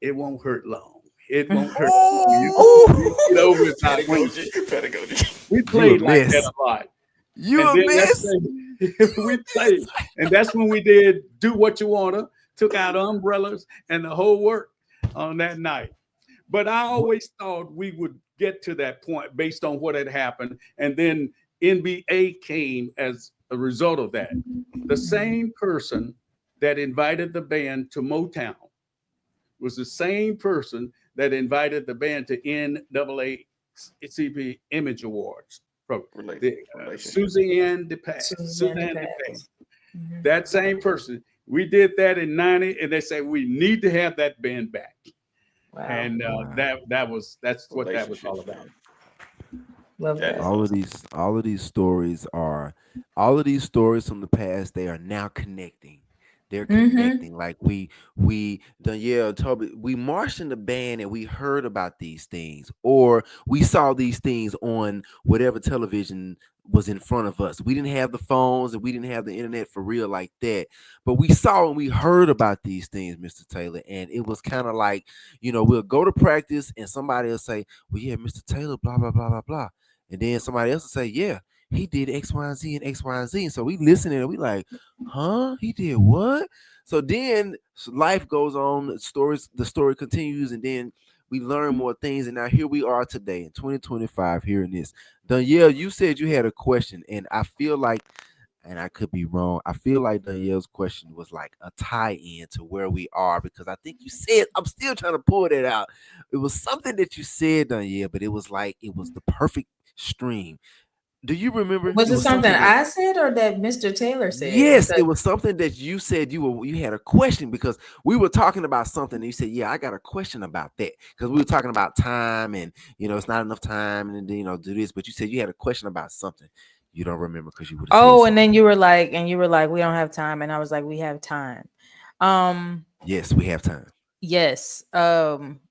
it won't hurt long. It won't hurt. You know, with Pedagogy. Pedagogy. we played a like mess. that a lot. You And a then mess. we played, and that's when we did Do What You Wanna, took out umbrellas and the whole work on that night. But I always thought we would get to that point based on what had happened, and then NBA came as a result of that. The same person that invited the band to Motown was the same person that invited the band to NAACP Image Awards. Suzanne DePass. That same person. We did that in 90, and they say we need to have that band back. Wow. And that's what that was all about. Love that. All of these stories from the past, they are now connecting. They're connecting. Like we Toby, we marched in the band and we heard about these things, or we saw these things on whatever television was in front of us. We didn't have the phones and we didn't have the internet for real like that, but we saw and we heard about these things, Mr. Taylor. And it was kind of like, we'll go to practice and somebody will say, well, yeah, Mr. Taylor, blah, blah, blah, blah, blah. And then somebody else will say, yeah, he did X, Y, and Z and X, Y, and Z. And so we listening and we like, huh? He did what? So then life goes on, the story continues, and then we learn more things. And now here we are today in 2025 hearing this. Danielle, you said you had a question, and I feel like, and I could be wrong, I feel like Danielle's question was like a tie-in to where we are, because I think you said, I'm still trying to pull that out. It was something that you said, Danielle, but it was like, it was the perfect stream. Do you remember? Was it something I said or that Mr. Taylor said? Yes, it was something that you said you had a question, because we were talking about something and you said, yeah, I got a question about that, because we were talking about time and it's not enough time and do this, but you said you had a question about something. You don't remember because you would have said and then you were like, we don't have time, and I was like, we have time. Yes, we have time. Yes. Darn,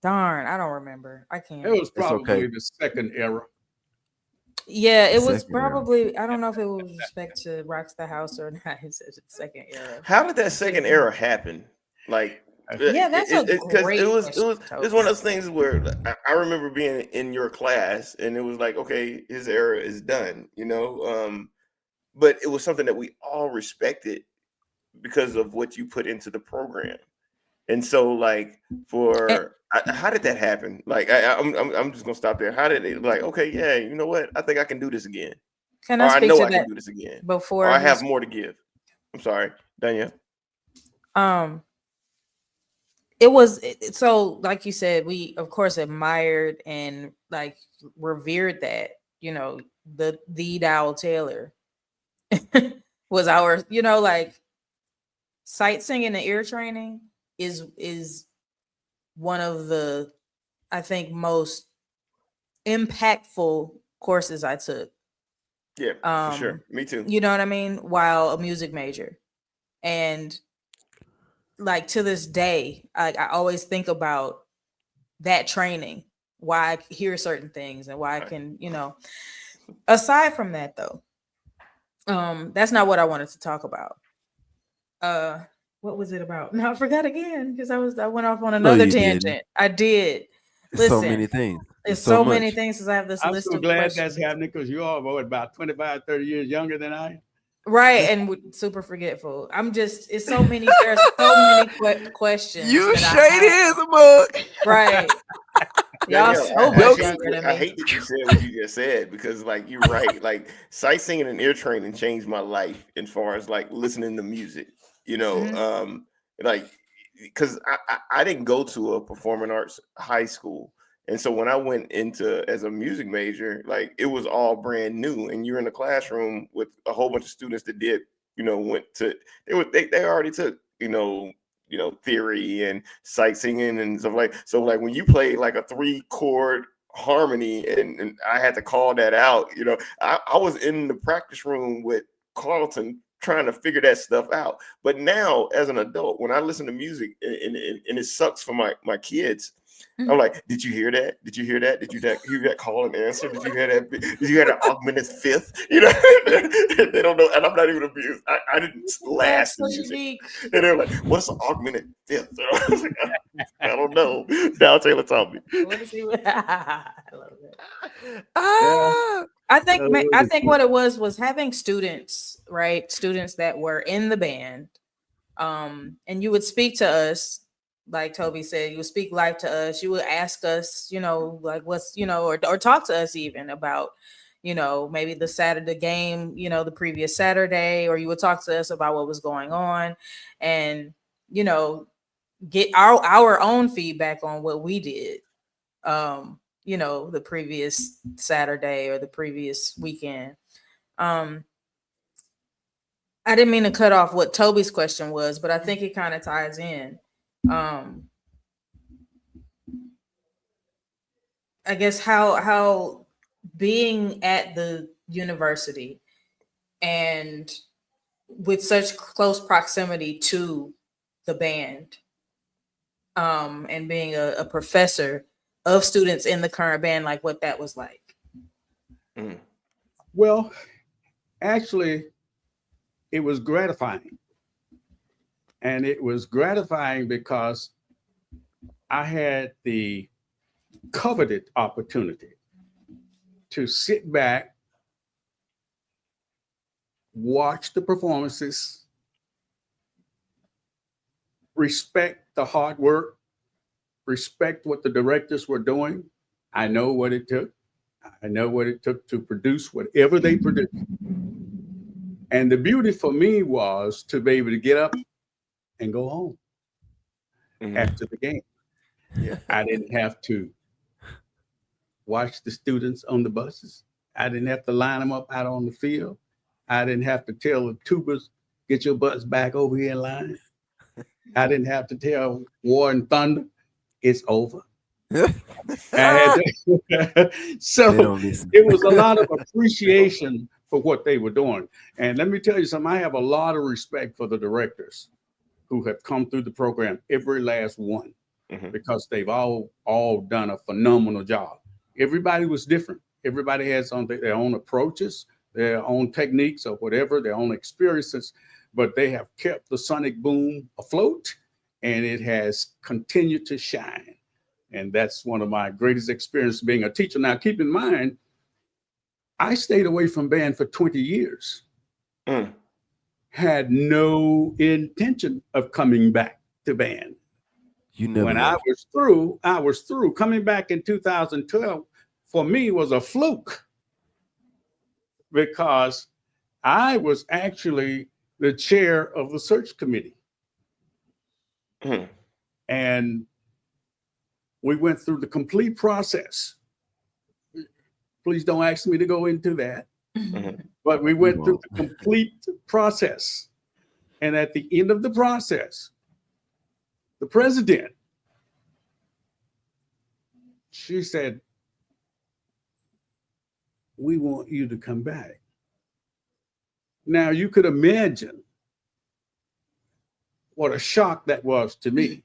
I don't remember. I can't. It was probably the second era. Yeah, it was probably era. I don't know if it was with respect to Rocks the House or not. It's the second era. How did that second era happen? Like, yeah, that's great. It was one of those things where I remember being in your class and it was like, okay, his era is done, but it was something that we all respected because of what you put into the program. And so, like, how did that happen? Like, I'm just gonna stop there. How did it? Like, okay, yeah, you know what? I think I can do this again. Can I speak to that? I can do this again. Before I have more to give. I'm sorry, Danielle. It was so, like you said, we of course admired and like revered that. The Dowell Taylor was our, like, sight singing and ear training is one of the, I think, most impactful courses I took. Yeah, for sure. Me too. You know what I mean? While a music major. And like to this day, I always think about that training, why I hear certain things and why I can, aside from that though, that's not what I wanted to talk about. What was it about? No, I forgot again because I went off on another tangent. Didn't. I did. Listen, so many things. It's so many things because I have this list of questions. I'm so glad that's happening because you are about 25, 30 years younger than I am. Right, and super forgetful. It's so many. There's so many questions. You shady as a mug. Right. Y'all so much younger than me. I hate that you said what you just said because, like, you're right. Like, sight singing and ear training changed my life as far as like listening to music. Like, because I didn't go to a performing arts high school. And so when I went into as a music major, like it was all brand new. And you're in the classroom with a whole bunch of students that did, they already took, theory and sight singing and stuff like. So like when you play like a 3-chord harmony, and I had to call that out. You know, I was in the practice room with Carlton trying to figure that stuff out. But now, as an adult, when I listen to music and it sucks for my kids, I'm like, did you hear that? Did you hear that? Did you hear that call and answer? Did you hear that? Did you hear that augmented fifth? You know, they don't know, and I'm not even abused. I didn't blast the music, and they're like, "What's an augmented fifth?" I was like, I don't know. Dowell Taylor taught me. What is he? I love it. Ah, I think what it was having students, right? Students that were in the band, and you would speak to us. Like Toby said, you would speak life to us. You would ask us, you know, like what's, you know, or talk to us even about, you know, maybe the Saturday game, you know, the previous Saturday, or you would talk to us about what was going on, and, you know, get our own feedback on what we did, you know, the previous Saturday or the previous weekend. I didn't mean to cut off what Toby's question was, but I think it kind of ties in. I guess how being at the university and with such close proximity to the band, and being a professor of students in the current band, like what that was like. Well, actually, it was gratifying. And it was gratifying because I had the coveted opportunity to sit back, watch the performances, respect the hard work, respect what the directors were doing. I know what it took. I know what it took to produce whatever they produced. And the beauty for me was to be able to get up and go home after the game. yeah. I didn't have to watch the students on the buses. I didn't have to line them up out on the field. I didn't have to tell the tubers, get your butts back over here in line. I didn't have to tell War and Thunder, it's over. So it was a lot of appreciation for what they were doing. And let me tell you something, I have a lot of respect for the directors who have come through the program, every last one, because they've all done a phenomenal job. Everybody was different. Everybody has their own approaches, their own techniques or whatever, their own experiences, but they have kept the sonic boom afloat, and it has continued to shine. And that's one of my greatest experiences being a teacher. Now, keep in mind, I stayed away from band for 20 years. Had no intention of coming back to band. When I was through. Coming back in 2012, for me, was a fluke because I was actually the chair of the search committee. And we went through the complete process. Please don't ask me to go into that. But we went through the complete process. And at the end of the process, the president, she said, we want you to come back. Now, you could imagine what a shock that was to me.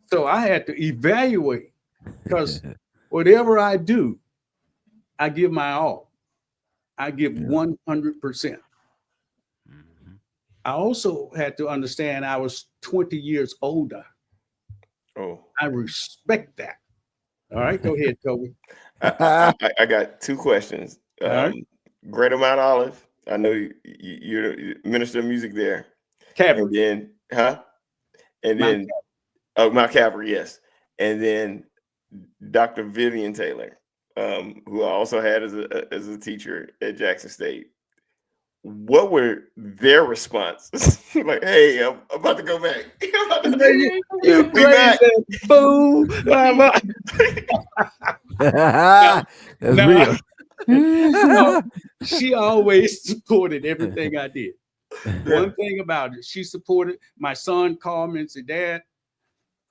So I had to evaluate, because whatever I do, I give my all. I give 100%. I also had to understand I was 20 years older. I respect that. All right, go ahead, Toby. I got two questions. Greater Mount Olive. I know you're the minister of music there. Calvary. And then, Mount Calvary, yes. And then Dr. Vivian Taylor, who I also had as a teacher at Jackson State. What were their responses? Like, hey, I'm about to go back. You crazy fool. That's real. No, she always supported everything I did. One thing about it, she supported. My son called me and said, Dad,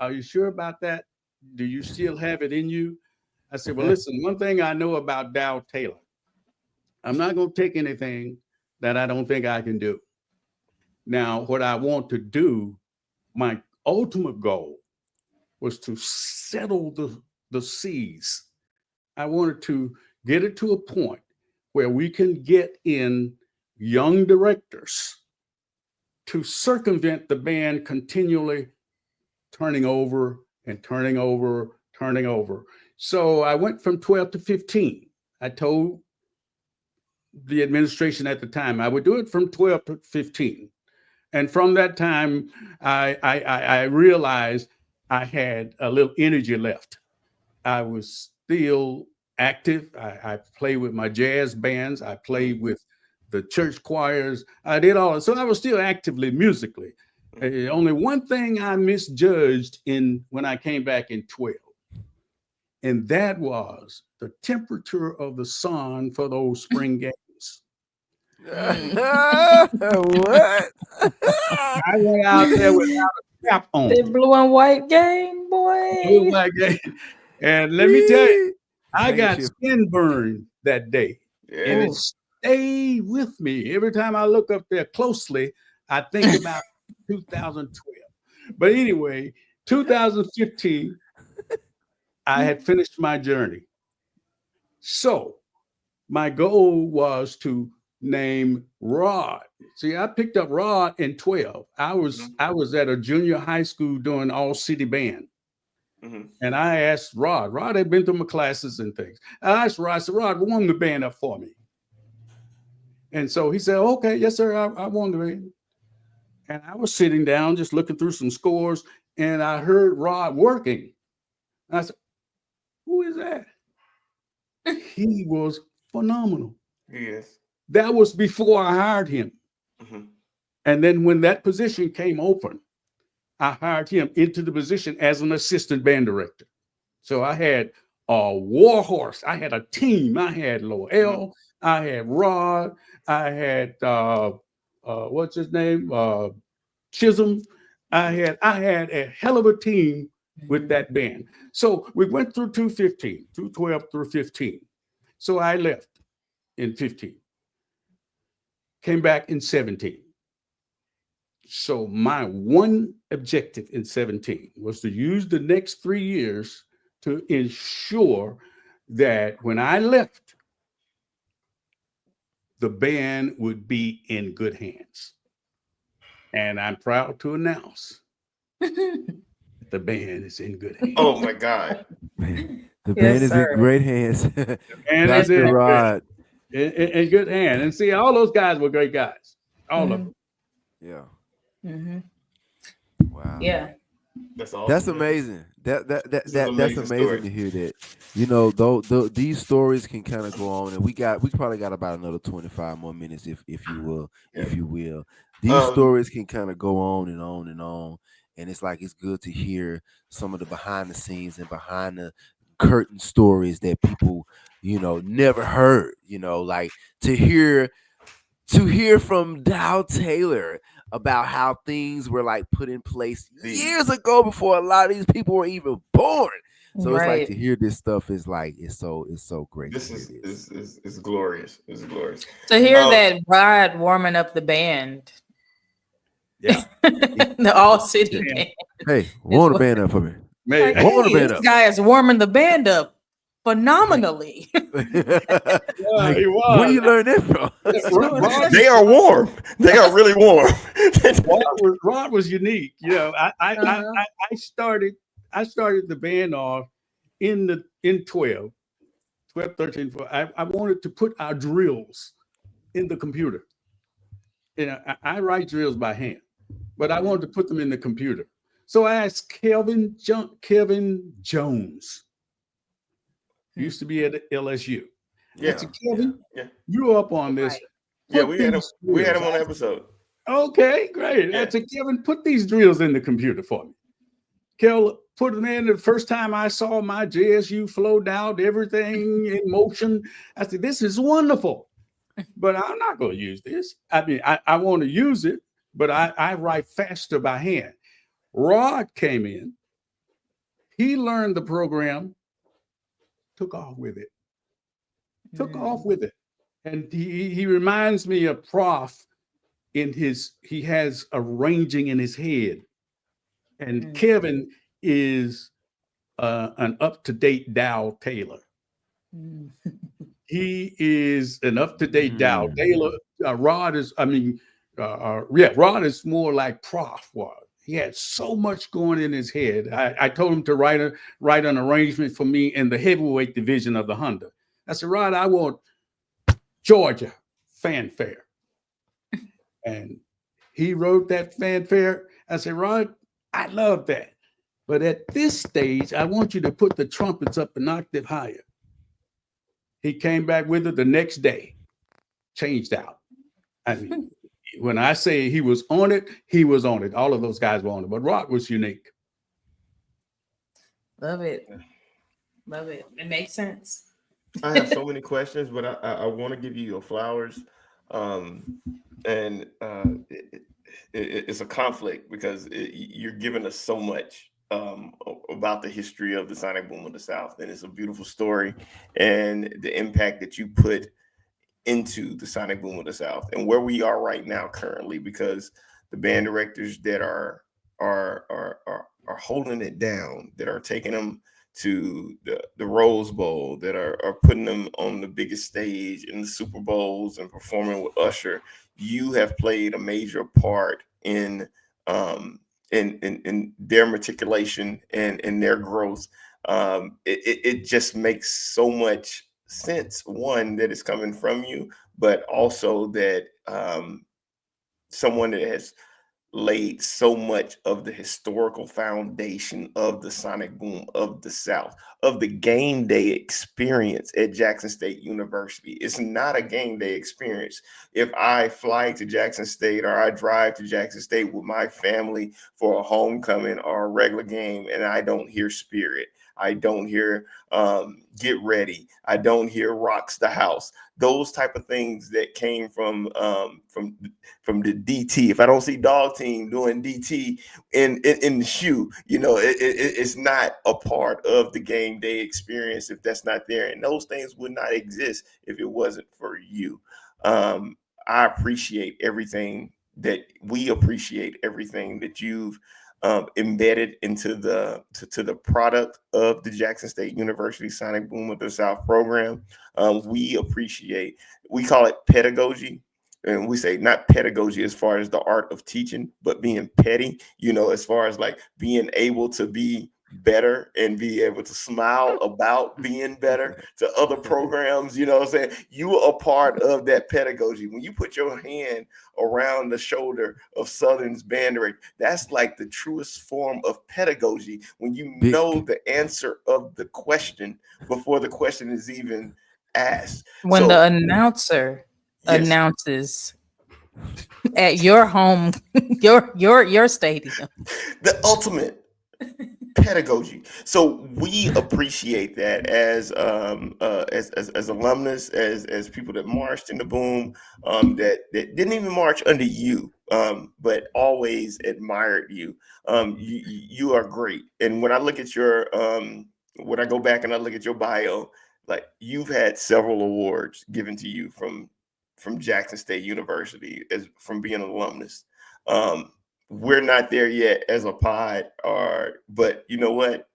are you sure about that? Do you still have it in you? I said, well, listen, one thing I know about Dowell Taylor, I'm not going to take anything that I don't think I can do. Now, what I want to do, my ultimate goal was to settle the seas. I wanted to get it to a point where we can get in young directors to circumvent the band continually turning over and turning over, turning over. So I went from 12 to 15. I told the administration at the time I would do it from 12 to 15. And from that time, I realized I had a little energy left. I was still active. I played with my jazz bands. I played with the church choirs. I did all. So I was still actively musically. Only one thing I misjudged when I came back in 12. And that was the temperature of the sun for those spring games. What? I went out there without a cap on. The blue and white game, boy. And let me tell you, I got sunburned that day. And it stayed with me. Every time I look up there closely, I think about 2012. But anyway, 2015, I had finished my journey. So my goal was to name Rod. See, I picked up Rod in 12. I was at a junior high school doing all city band. And I asked Rod had been through my classes and things. I asked Rod, I said, Rod, warm the band up for me. And so he said, okay, yes, sir, I warmed the band. And I was sitting down just looking through some scores, and I heard Rod working. And I said, who is that? He was phenomenal. Yes. That was before I hired him. And then when that position came open, I hired him into the position as an assistant band director. So I had a war horse. I had a team. I had Loel. I had Rod. I had what's his name? Chisholm. I had a hell of a team with that band. So we went through 212 through 15. So I left in 15. Came back in 17. So my one objective in 17 was to use the next 3 years to ensure that when I left, the band would be in good hands. And I'm proud to announce the band is in good hands. Oh my God. The band is in great hands. And Dr. Rod. In good hands. And see, all those guys were great guys. All of them. Yeah. Wow. Yeah. That's awesome. That's amazing. That's amazing story. to hear that. You know, though these stories can kind of go on, and we probably got about another 25 more minutes, if you will, if you will. These stories can kind of go on and on and on, and it's like it's good to hear some of the behind the scenes and behind the curtain stories that people, you know, never heard. You know, like to hear from Dowell Taylor about how things were like put in place years ago before a lot of these people were even born. So it's like to hear this stuff is like it's so great. This is glorious. It's glorious. To hear that Rod warming up the band. Yeah. The all city band. Hey, warm the band up for me. Like, hey, this guy is warming the band up phenomenally. Like, where do you learn that from? They are warm. They are really warm. Rod was unique. You know, I started the band off in 12, 13, 14. I wanted to put our drills in the computer. You know, I write drills by hand, but I wanted to put them in the computer. So I asked Kevin Jones. Used to be at LSU. Yeah. I said, Kevin, you up on this. Right. Yeah, we had him on the episode. Okay, great. I said, Kevin, put these drills in the computer for me. Kel put them in. The first time I saw my JSU flowed out, everything in motion. I said, this is wonderful, but I'm not going to use this. I mean, I want to use it, but I write faster by hand. Rod came in. He learned the program took off with it. Took off with it. And he reminds me of Prof he has arranging in his head. And Kevin is an up-to-date Dowell Taylor. He is an up-to-date Dowell Taylor. Rod is more like Prof was. He had so much going in his head. I told him to write an arrangement for me in the heavyweight division of the Honda. I said, Rod, I want Georgia fanfare. And he wrote that fanfare. I said, Rod, I love that. But at this stage, I want you to put the trumpets up an octave higher. He came back with it the next day, changed out. I mean, when I say he was on it, he was on it. All of those guys were on it, but Rock was unique. Love it. Love it. It makes sense. I have so many questions, but I want to give you your flowers. It's a conflict because you're giving us so much about the history of the Sonic Boom of the South, and it's a beautiful story and the impact that you put into the Sonic Boom of the South and where we are right now currently, because the band directors that are holding it down, that are taking them to the Rose Bowl, that are putting them on the biggest stage in the Super Bowls and performing with Usher, you have played a major part in their matriculation and in their growth. It just makes so much sense. One, that it's coming from you, but also that someone that has laid so much of the historical foundation of the Sonic Boom of the South, of the game day experience at Jackson State University. It's not a game day experience. If I fly to Jackson State or I drive to Jackson State with my family for a homecoming or a regular game and I don't hear Spirit, I don't hear Get Ready, I don't hear Rocks the House, those type of things that came from the DT. If I don't see Dog Team doing DT in the shoe, it's not a part of the game day experience if that's not there. And those things would not exist if it wasn't for you. I appreciate everything that you've embedded into the product of the Jackson State University Sonic Boom of the South program. We call it pedagogy. And we say not pedagogy as far as the art of teaching, but being petty, as far as like being able to be better and be able to smile about being better to other programs. You know what I'm saying? You are a part of that pedagogy. When you put your hand around the shoulder of Southern's band director, that's like the truest form of pedagogy, when you know the answer of the question before the question is even asked. When the announcer announces at your home, your stadium, the ultimate pedagogy. So we appreciate that as alumnus, as people that marched in the boom, that didn't even march under you, but always admired you. You are great. And when I look at when I go back and I look at your bio, like, you've had several awards given to you from Jackson State University from being an alumnus. We're not there yet as a pod, but you know what?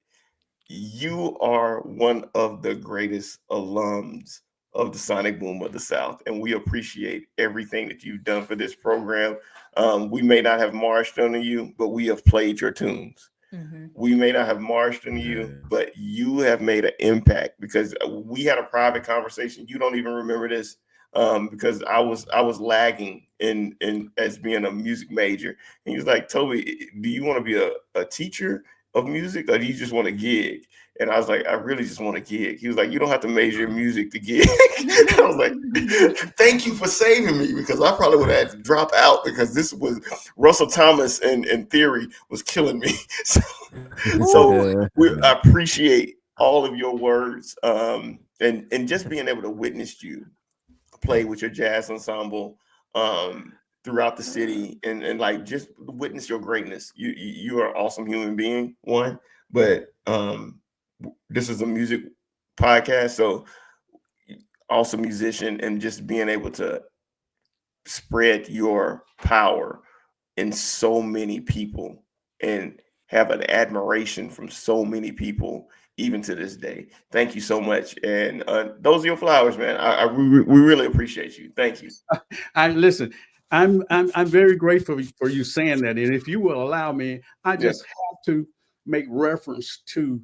You are one of the greatest alums of the Sonic Boom of the South, and we appreciate everything that you've done for this program. We may not have marched under you, but we have played your tunes. Mm-hmm. We may not have marched into you, but you have made an impact, because we had a private conversation. You don't even remember this, because I was lagging in as being a music major. And he was like, Toby, do you want to be a teacher of music, or do you just want to gig? And I was like, I really just want to gig. He was like, you don't have to major in music to gig. I was like, thank you for saving me, because I probably would have had to drop out, because this was Russell Thomas and theory was killing me. So I appreciate all of your words, and just being able to witness you play with your jazz ensemble throughout the city, and like just witness your greatness. You are an awesome human being, one, but this is a music podcast. So awesome musician, and just being able to spread your power in so many people and have an admiration from so many people even to this day. Thank you so much. And those are your flowers, man. We really appreciate you. Thank you. I listen. I'm very grateful for you saying that. And if you will allow me, I just have to make reference to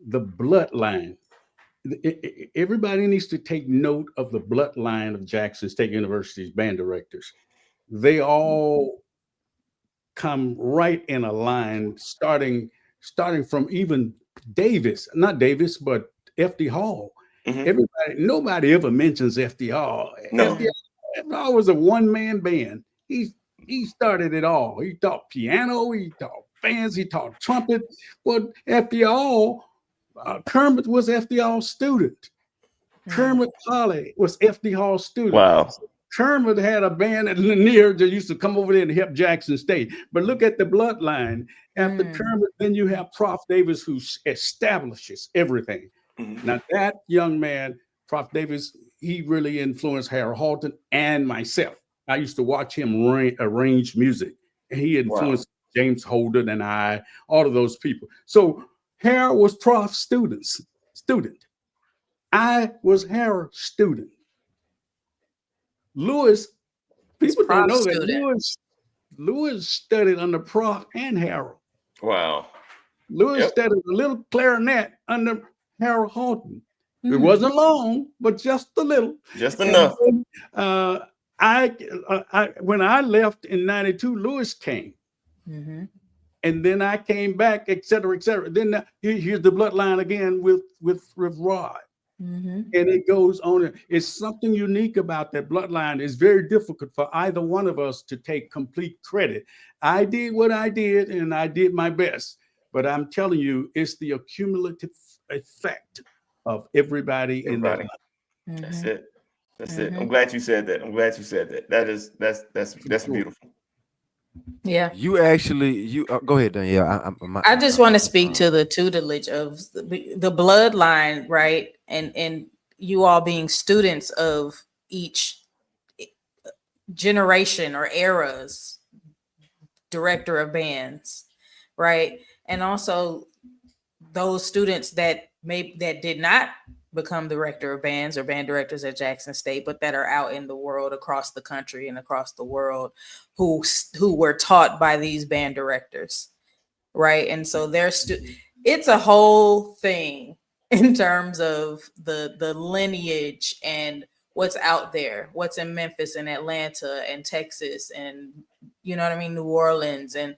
the bloodline. Everybody needs to take note of the bloodline of Jackson State University's band directors. They all come right in a line, starting from even Davis, not Davis, but FD Hall. Nobody ever mentions FD Hall. No. FD Hall was a one-man band. He started it all. He taught piano, he taught bands, he taught trumpet. Well, FD Hall, Kermit was FD Hall's student. Kermit Holly was FD Hall's student. Wow. Kermit had a band at Lanier that used to come over there to help Jackson State. But look at the bloodline. After Kermit, then you have Prof. Davis, who establishes everything. Now, that young man, Prof. Davis, he really influenced Harold Halton and myself. I used to watch him arrange music. And he influenced James Holden and all of those people. So Harold was Prof's student. I was Harold's student. Lewis, people don't know that Lewis studied under Prof and Harold. Wow. Lewis studied a little clarinet under Harold Halton. It wasn't long, but just a little. Just enough. When I left in 92, Lewis came. And then I came back, et cetera, et cetera. Then here's the bloodline again with Rod. And it goes on. It's something unique about that bloodline. It's very difficult for either one of us to take complete credit. I did what I did, and I did my best. But I'm telling you, it's the accumulative effect of everybody in that line. That's it. That's it. I'm glad you said that. That's beautiful. Yeah. You actually, go ahead, Danielle. I just want to speak to the tutelage of the bloodline, right? And you all being students of each generation or era's director of bands, right? And also those students that did not become director of bands or band directors at Jackson State, but that are out in the world, across the country and across the world, who were taught by these band directors, right? And so it's a whole thing in terms of the lineage and what's out there, what's in Memphis and Atlanta and Texas and, you know what I mean, New Orleans, and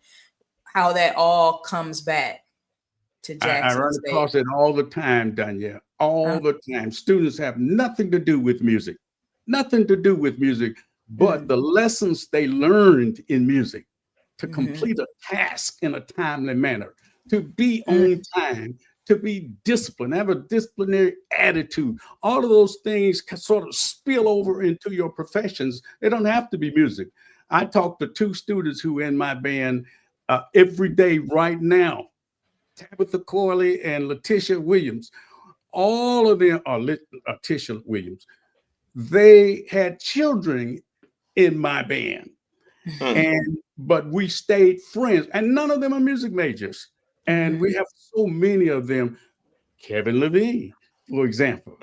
how that all comes back to Jackson I run State. across it all the time, Danielle, all the time. Students have nothing to do with music, but the lessons they learned in music to complete a task in a timely manner, to be on time, to be disciplined, have a disciplinary attitude. All of those things can sort of spill over into your professions. They don't have to be music. I talk to two students who are in my band every day right now, Tabitha Corley and Letitia Williams. All of them are Letitia Williams. They had children in my band, but we stayed friends, and none of them are music majors. And we have so many of them. Kevin Levine, for example,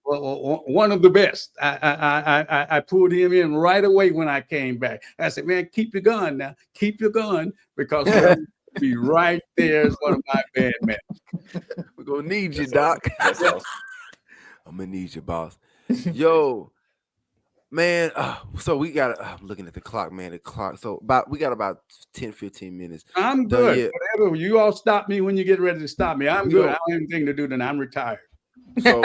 well, one of the best. I pulled him in right away when I came back. I said, "Man, keep your gun now. Keep your gun, because he'll be right there as one of my bandmates." We're gonna need you, Doc. That's awesome. I'm gonna need you, boss. Yo, man. So we got. I'm looking at the clock, man. The clock. So we got about 10-15 minutes. I'm good. Whatever. You all stop me when you get ready to stop me. I'm good. I don't have anything to do. Then I'm retired. So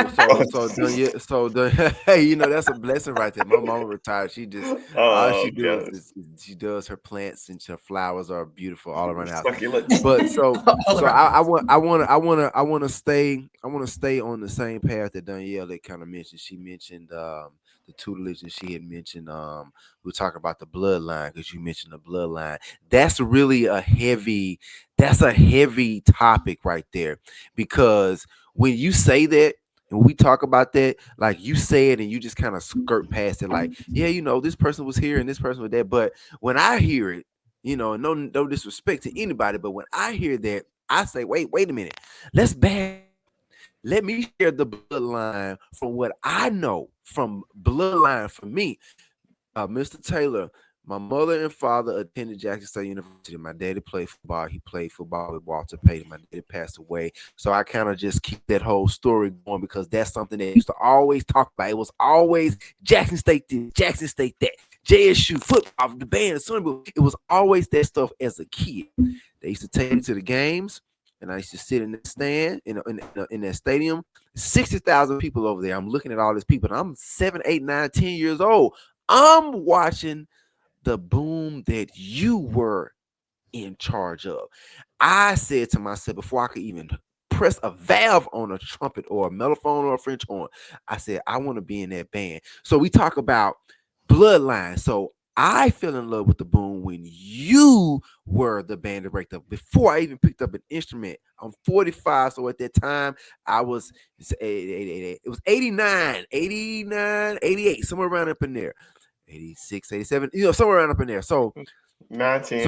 hey, you know, that's a blessing right there. My mama retired. She just all she does is she does her plants, and her flowers are beautiful all around the house. But I want to stay on the same path that Danielle that kind of mentioned. She mentioned the tutelage, and she had mentioned we're talking about the bloodline, because you mentioned the bloodline. That's really a heavy topic right there, because when you say that, And when we talk about that, like you said, and you just kind of skirt past it, like, yeah, this person was here and this person was there. But when I hear it, no disrespect to anybody, but when I hear that, I say, wait a minute, let's back. Let me share the bloodline from what I know from bloodline for me. Mr. Taylor, my mother and father attended Jackson State University. My daddy played football. He played football with Walter Payton. My daddy passed away. So I kind of just keep that whole story going because that's something that I used to always talk about. It was always Jackson State this, Jackson State that, JSU, football, the band, it was always that stuff as a kid. They used to take me to the games, and I used to sit in the stand in that stadium. 60,000 people over there. I'm looking at all these people, and I'm 7, 8, 9, 10 years old. I'm watching the boom that you were in charge of. I said to myself before I could even press a valve on a trumpet or a mellophone or a French horn, I said, I want to be in that band. So we talk about bloodline. So I fell in love with the boom when you were the band director before I even picked up an instrument. I'm 45, so at that time I was it was 89, 88, somewhere around up in there. 86, 87, somewhere around up in there. So 19.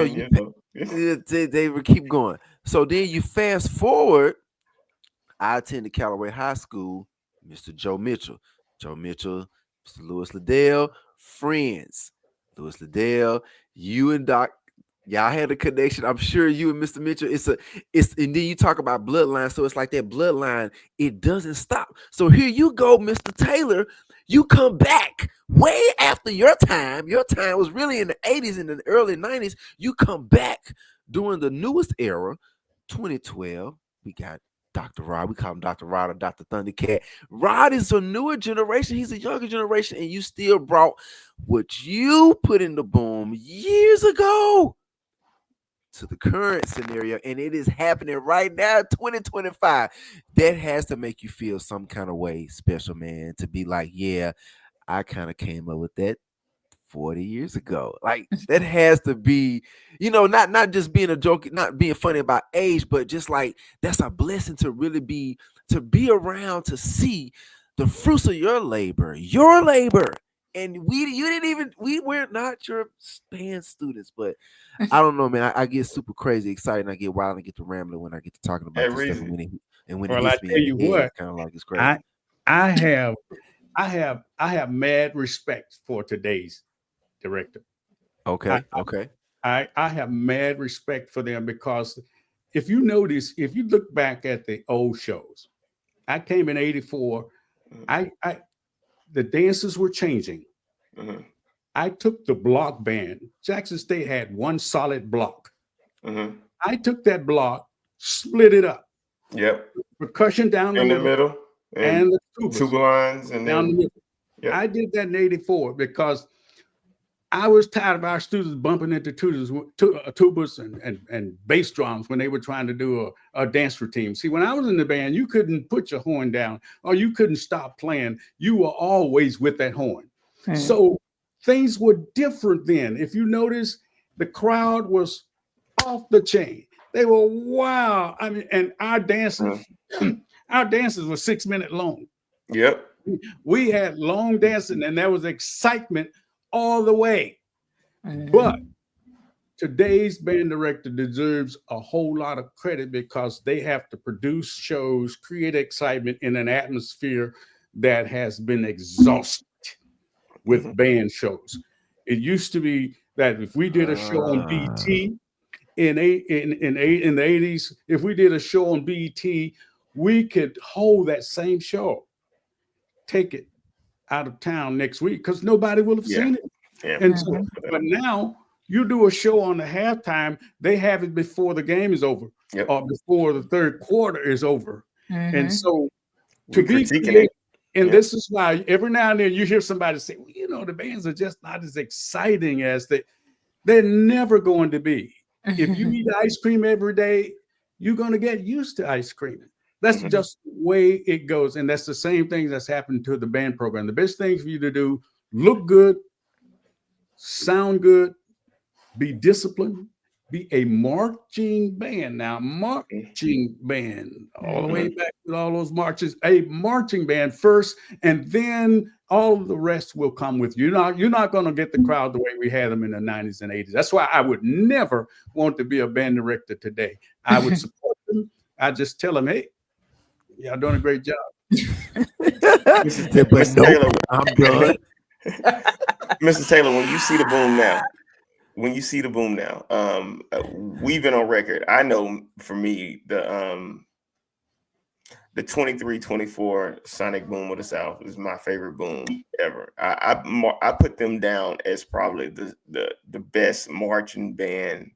so they would keep going. So then you fast forward. I attended Callaway High School. Mr. Joe Mitchell, Mr. Lewis Liddell, friends. Lewis Liddell, you and Doc, y'all had a connection. I'm sure you and Mr. Mitchell. And then you talk about bloodline. So it's like that bloodline. It doesn't stop. So here you go, Mr. Taylor. You come back way after your time. Your time was really in the 80s and the early 90s. You come back during the newest era, 2012. We got Dr. Rod. We call him Dr. Rod or Dr. Thundercat. Rod is a newer generation. He's a younger generation, and you still brought what you put in the boom years ago to the current scenario, and it is happening right now, 2025. That has to make you feel some kind of way special, man, to be like, yeah, I kind of came up with that 40 years ago. Like that has to be, not just being a joke, not being funny about age, but just like that's a blessing to really be around to see the fruits of your labor. And we were not your band students, but I don't know, man. I get super crazy excited and I get wild and get to rambling when I get to talking about this stuff. And when it I hits me tell you in the head, what, it's kind of like it's crazy. I have mad respect for today's director. Okay. I have mad respect for them because if you notice, if you look back at the old shows, I came in 84. The dances were changing. Mm-hmm. I took the block band. Jackson State had one solid block. Mm-hmm. I took that block, split it up. Yep. Percussion down the middle and the tuba lines and down the middle. Yep. I did that in 84 because I was tired of our students bumping into tubas and bass drums when they were trying to do a dance routine. See, when I was in the band, you couldn't put your horn down or you couldn't stop playing. You were always with that horn. Mm-hmm. So things were different then. If you notice, the crowd was off the chain. They were wow. I mean, and our dances, our dances were 6 minutes long. Yep. We had long dancing, and there was excitement all the way. Mm-hmm. But today's band director deserves a whole lot of credit because they have to produce shows, create excitement in an atmosphere that has been exhausted with band shows. It used to be that if we did a show on BET in the 80s, if we did a show on BET, we could hold that same show, take it out of town next week because nobody will have seen it. Yeah. And so, but now you do a show on the halftime, they have it before the game is over or before the third quarter is over. Mm-hmm. And so to be creative, and this is why every now and then you hear somebody say, well, the bands are just not as exciting as they're never going to be. If you eat ice cream every day, you're going to get used to ice cream. That's just the way it goes. And that's the same thing that's happened to the band program. The best thing for you to do, look good, sound good, be disciplined, be a marching band. Now, marching band, all the way back with all those marches, a marching band first, and then all the rest will come with you. You're not going to get the crowd the way we had them in the 90s and 80s. That's why I would never want to be a band director today. I would support them. I just tell them, hey, y'all doing a great job. But nope, I'm done. Mr. Taylor, when you see the boom now, we've been on record. I know for me, the 23-24 Sonic Boom of the South is my favorite boom ever. I put them down as probably the best marching band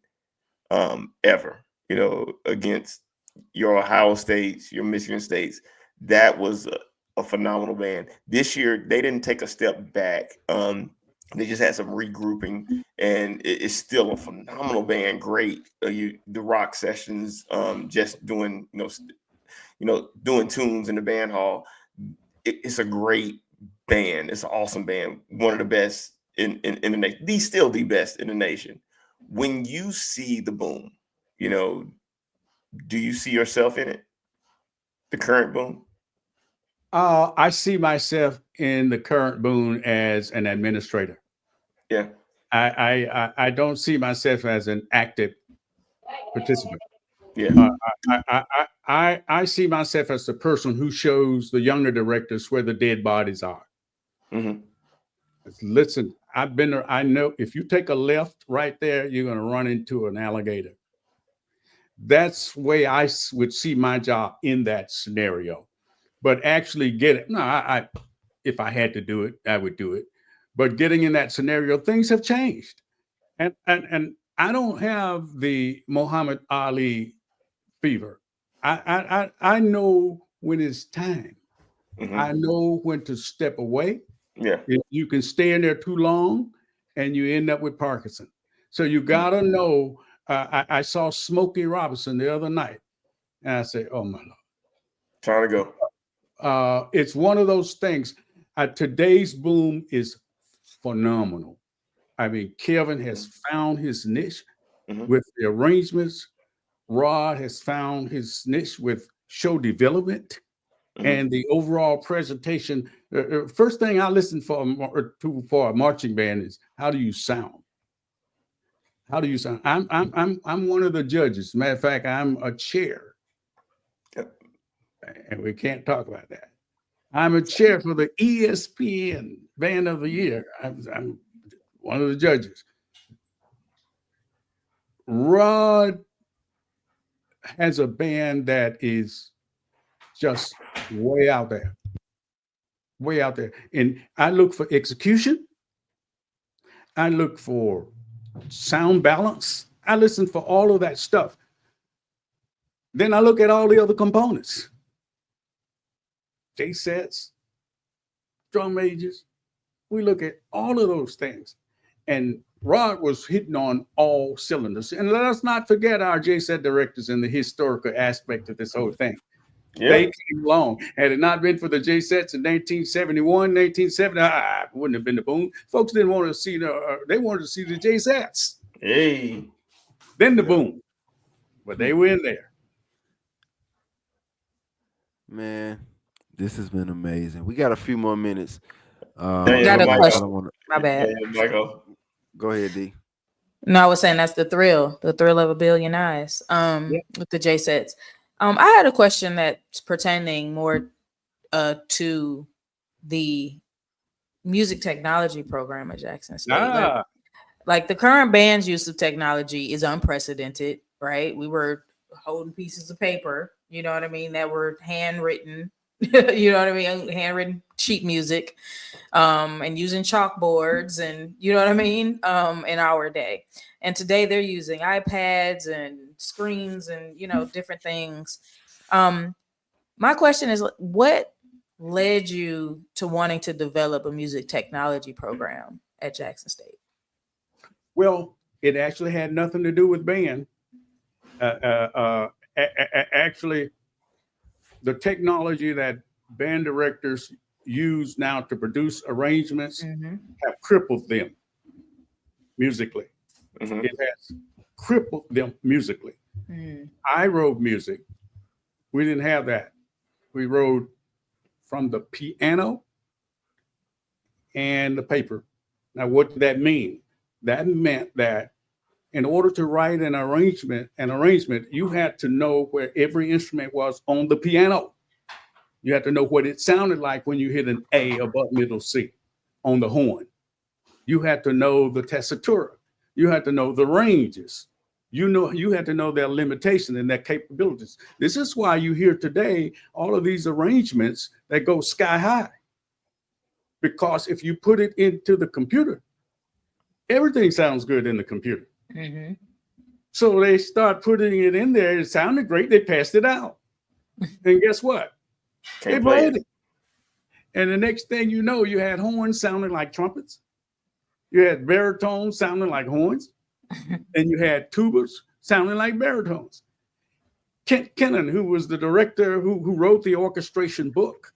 ever. You know, against your Ohio States, your Michigan States. That was a phenomenal band. This year, they didn't take a step back. They just had some regrouping, and it's still a phenomenal band. Great, the rock sessions, just doing doing tunes in the band hall. It's a great band. It's an awesome band. One of the best in the nation. Still the best in the nation. When you see the boom, do you see yourself in it? The current boom? I see myself in the current boom as an administrator. Yeah. I don't see myself as an active participant. Yeah. I see myself as the person who shows the younger directors where the dead bodies are. Mm-hmm. Listen, I've been there. I know if you take a left right there, you're going to run into an alligator. That's the way I would see my job in that scenario. But actually get it. No, if I had to do it, I would do it. But getting in that scenario, things have changed. And I don't have the Muhammad Ali fever. I know when it's time. Mm-hmm. I know when to step away. Yeah. If you can stay in there too long and you end up with Parkinson. So you got to know. I saw Smokey Robinson the other night, and I said, oh, my Lord. Trying to go. It's one of those things. Today's boom is phenomenal. I mean, Kevin has found his niche with the arrangements. Rod has found his niche with show development and the overall presentation. First thing I listen for a marching band is how do you sound? How do you sound? I'm one of the judges. Matter of fact, I'm a chair, and we can't talk about that. I'm a chair for the ESPN Band of the Year. I'm one of the judges. Rod has a band that is just way out there. Way out there. And I look for execution. I look for sound balance. I listen for all of that stuff. Then I look at all the other components. J sets, drum majors. We look at all of those things. And Rod was hitting on all cylinders. And let us not forget our J set directors and the historical aspect of this whole thing. Yeah. They came along. Had it not been for the J sets in 1971, 1970, it wouldn't have been the boom. Folks didn't want to see they wanted to see the J sets. Hey. Then the boom. But they were in there. Man, this has been amazing. We got a few more minutes. Got a question. My bad. Michael. Go ahead, D. No, I was saying that's the thrill of a billion eyes. With the J sets. I had a question that's pertaining more to the music technology program at Jackson State. Like the current band's use of technology is unprecedented, right? We were holding pieces of paper, you know what I mean, that were handwritten, you know what I mean, handwritten sheet music, and using chalkboards and you know what I mean, in our day. And today they're using iPads and screens and different things. My question is, what led you to wanting to develop a music technology program at Jackson State? Well, it actually had nothing to do with band. Actually, the technology that band directors use now to produce arrangements have crippled them musically. It has crippled them musically. Mm. I wrote music. We didn't have that. We wrote from the piano and the paper. Now, what did that mean? That meant that in order to write an arrangement, you had to know where every instrument was on the piano. You had to know what it sounded like when you hit an A above middle C on the horn. You had to know the tessitura. You had to know the ranges. You had to know their limitations and their capabilities. This is why you hear today all of these arrangements that go sky high. Because if you put it into the computer, everything sounds good in the computer. Mm-hmm. So they start putting it in there. It sounded great. They passed it out. And guess what? They Can't play played it. it. And the next thing you know, you had horns sounding like trumpets. You had baritones sounding like horns. And you had tubas sounding like baritones. Kent Kennan, who was the director who wrote the orchestration book,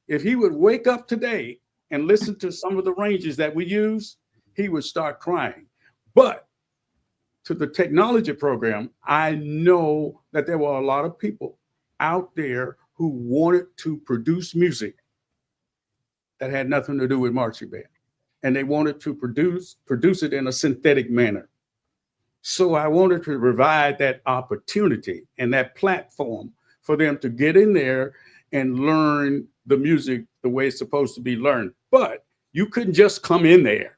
if he would wake up today and listen to some of the ranges that we use, he would start crying. But to the technology program, I know that there were a lot of people out there who wanted to produce music that had nothing to do with marching band. And they wanted to produce it in a synthetic manner. So I wanted to provide that opportunity and that platform for them to get in there and learn the music the way it's supposed to be learned. But you couldn't just come in there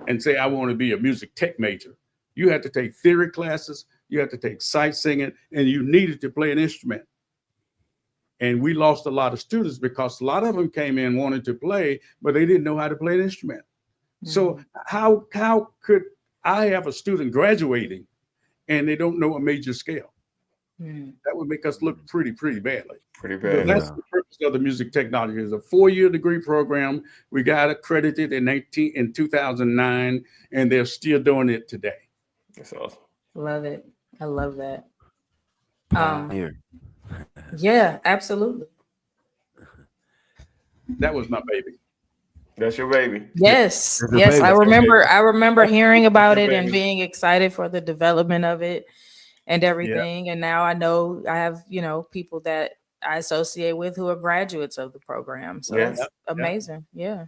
and say, I want to be a music tech major. You had to take theory classes, you had to take sight singing, and you needed to play an instrument. And we lost a lot of students because a lot of them came in wanting to play, but they didn't know how to play an instrument. Mm-hmm. So how could I have a student graduating and they don't know a major scale? Mm-hmm. That would make us look pretty badly. Pretty bad. But that's the purpose of the music technology. It's a 4-year degree program. We got accredited in 2009, and they're still doing it today. That's awesome. Love it. I love that. Here. Yeah, absolutely. That was my baby. That's your baby. Yes. That's your Yes. baby. I remember hearing about it and baby. being excited for the development of it and everything. Yeah. And now I know I have, people that I associate with who are graduates of the program. So it's amazing. Yeah.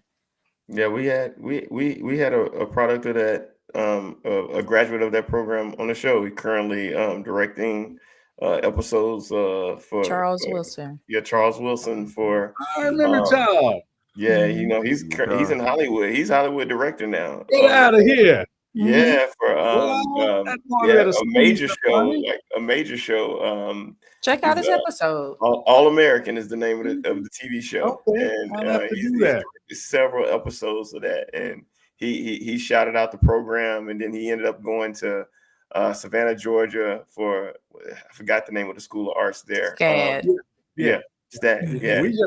Yeah, we had a product of that, a graduate of that program on the show. He currently directing episodes for Charles Wilson. Yeah, Charles Wilson for. I remember Charles. Yeah, he's in Hollywood. He's Hollywood director now. Get out of here. Yeah, for a major show. Check out his episode. All American is the name of the TV show. Okay. And he's directed several episodes of that. And he shouted out the program, and then he ended up going to Savannah, Georgia for, I forgot the name of the School of Arts there.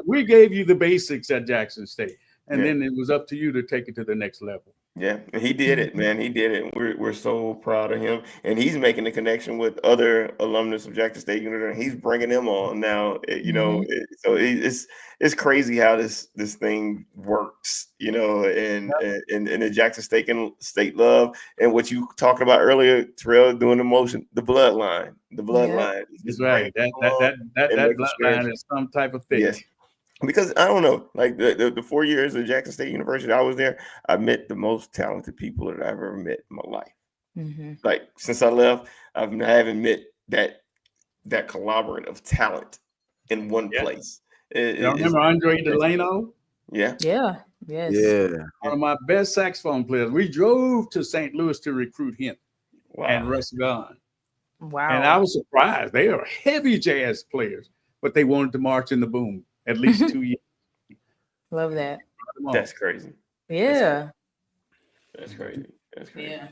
We gave you the basics at Jackson State, and then it was up to you to take it to the next level. Yeah, and he did it, man. He did it. We're so proud of him, and he's making the connection with other alumnus of Jackson State University. He's bringing them on now. So it's crazy how this thing works, and the Jackson State love, and what you talked about earlier, Terrell, doing the bloodline. The bloodline. That's right. That bloodline is some type of thing. Yes. Because I don't know, like the 4 years at Jackson State University I was there, I met the most talented people that I've ever met in my life. Mm-hmm. Like since I left, I haven't met that collaborative talent in one place. Remember Andre Delano? Yeah. Yes. Yeah. One of my best saxophone players. We drove to St. Louis to recruit him. Wow. And Russ Gunn. Wow. And I was surprised. They are heavy jazz players, but they wanted to march in the boom. At least 2 years. Love that. That's crazy. Yeah. That's crazy. Yeah.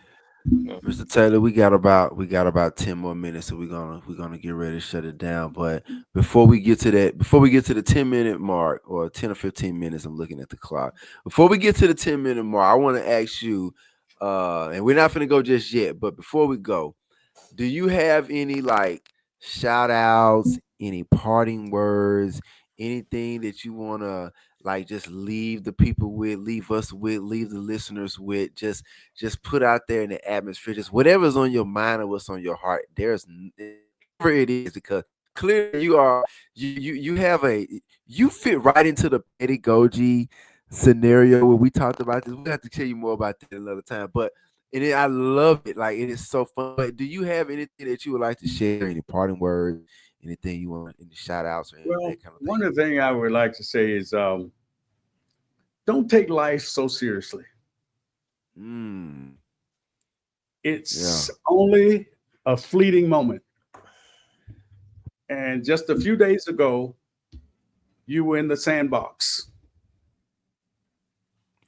Mr. Taylor, we got about 10 more minutes, so we're gonna get ready to shut it down. But before we get to the 10-minute mark, or 10 or 15 minutes, I'm looking at the clock. Before we get to the 10-minute mark, I want to ask you, and we're not gonna go just yet, but before we go, do you have any shout outs, any parting words? Anything that you want to like just leave the people with, leave us with, leave the listeners with, just put out there in the atmosphere, just whatever's on your mind or what's on your heart. Whatever it is, because clearly you have you fit right into the pedagogy scenario where we talked about this. We'll have to tell you more about that another time. But I love it. Like, it is so fun. But do you have anything that you would like to share? Any parting words? Anything you want? Any shout outs or Well, that kind of one thing? of the things I would like to say is don't take life so seriously. Mm, It's only a fleeting moment. And just a few days ago, you were in the sandbox,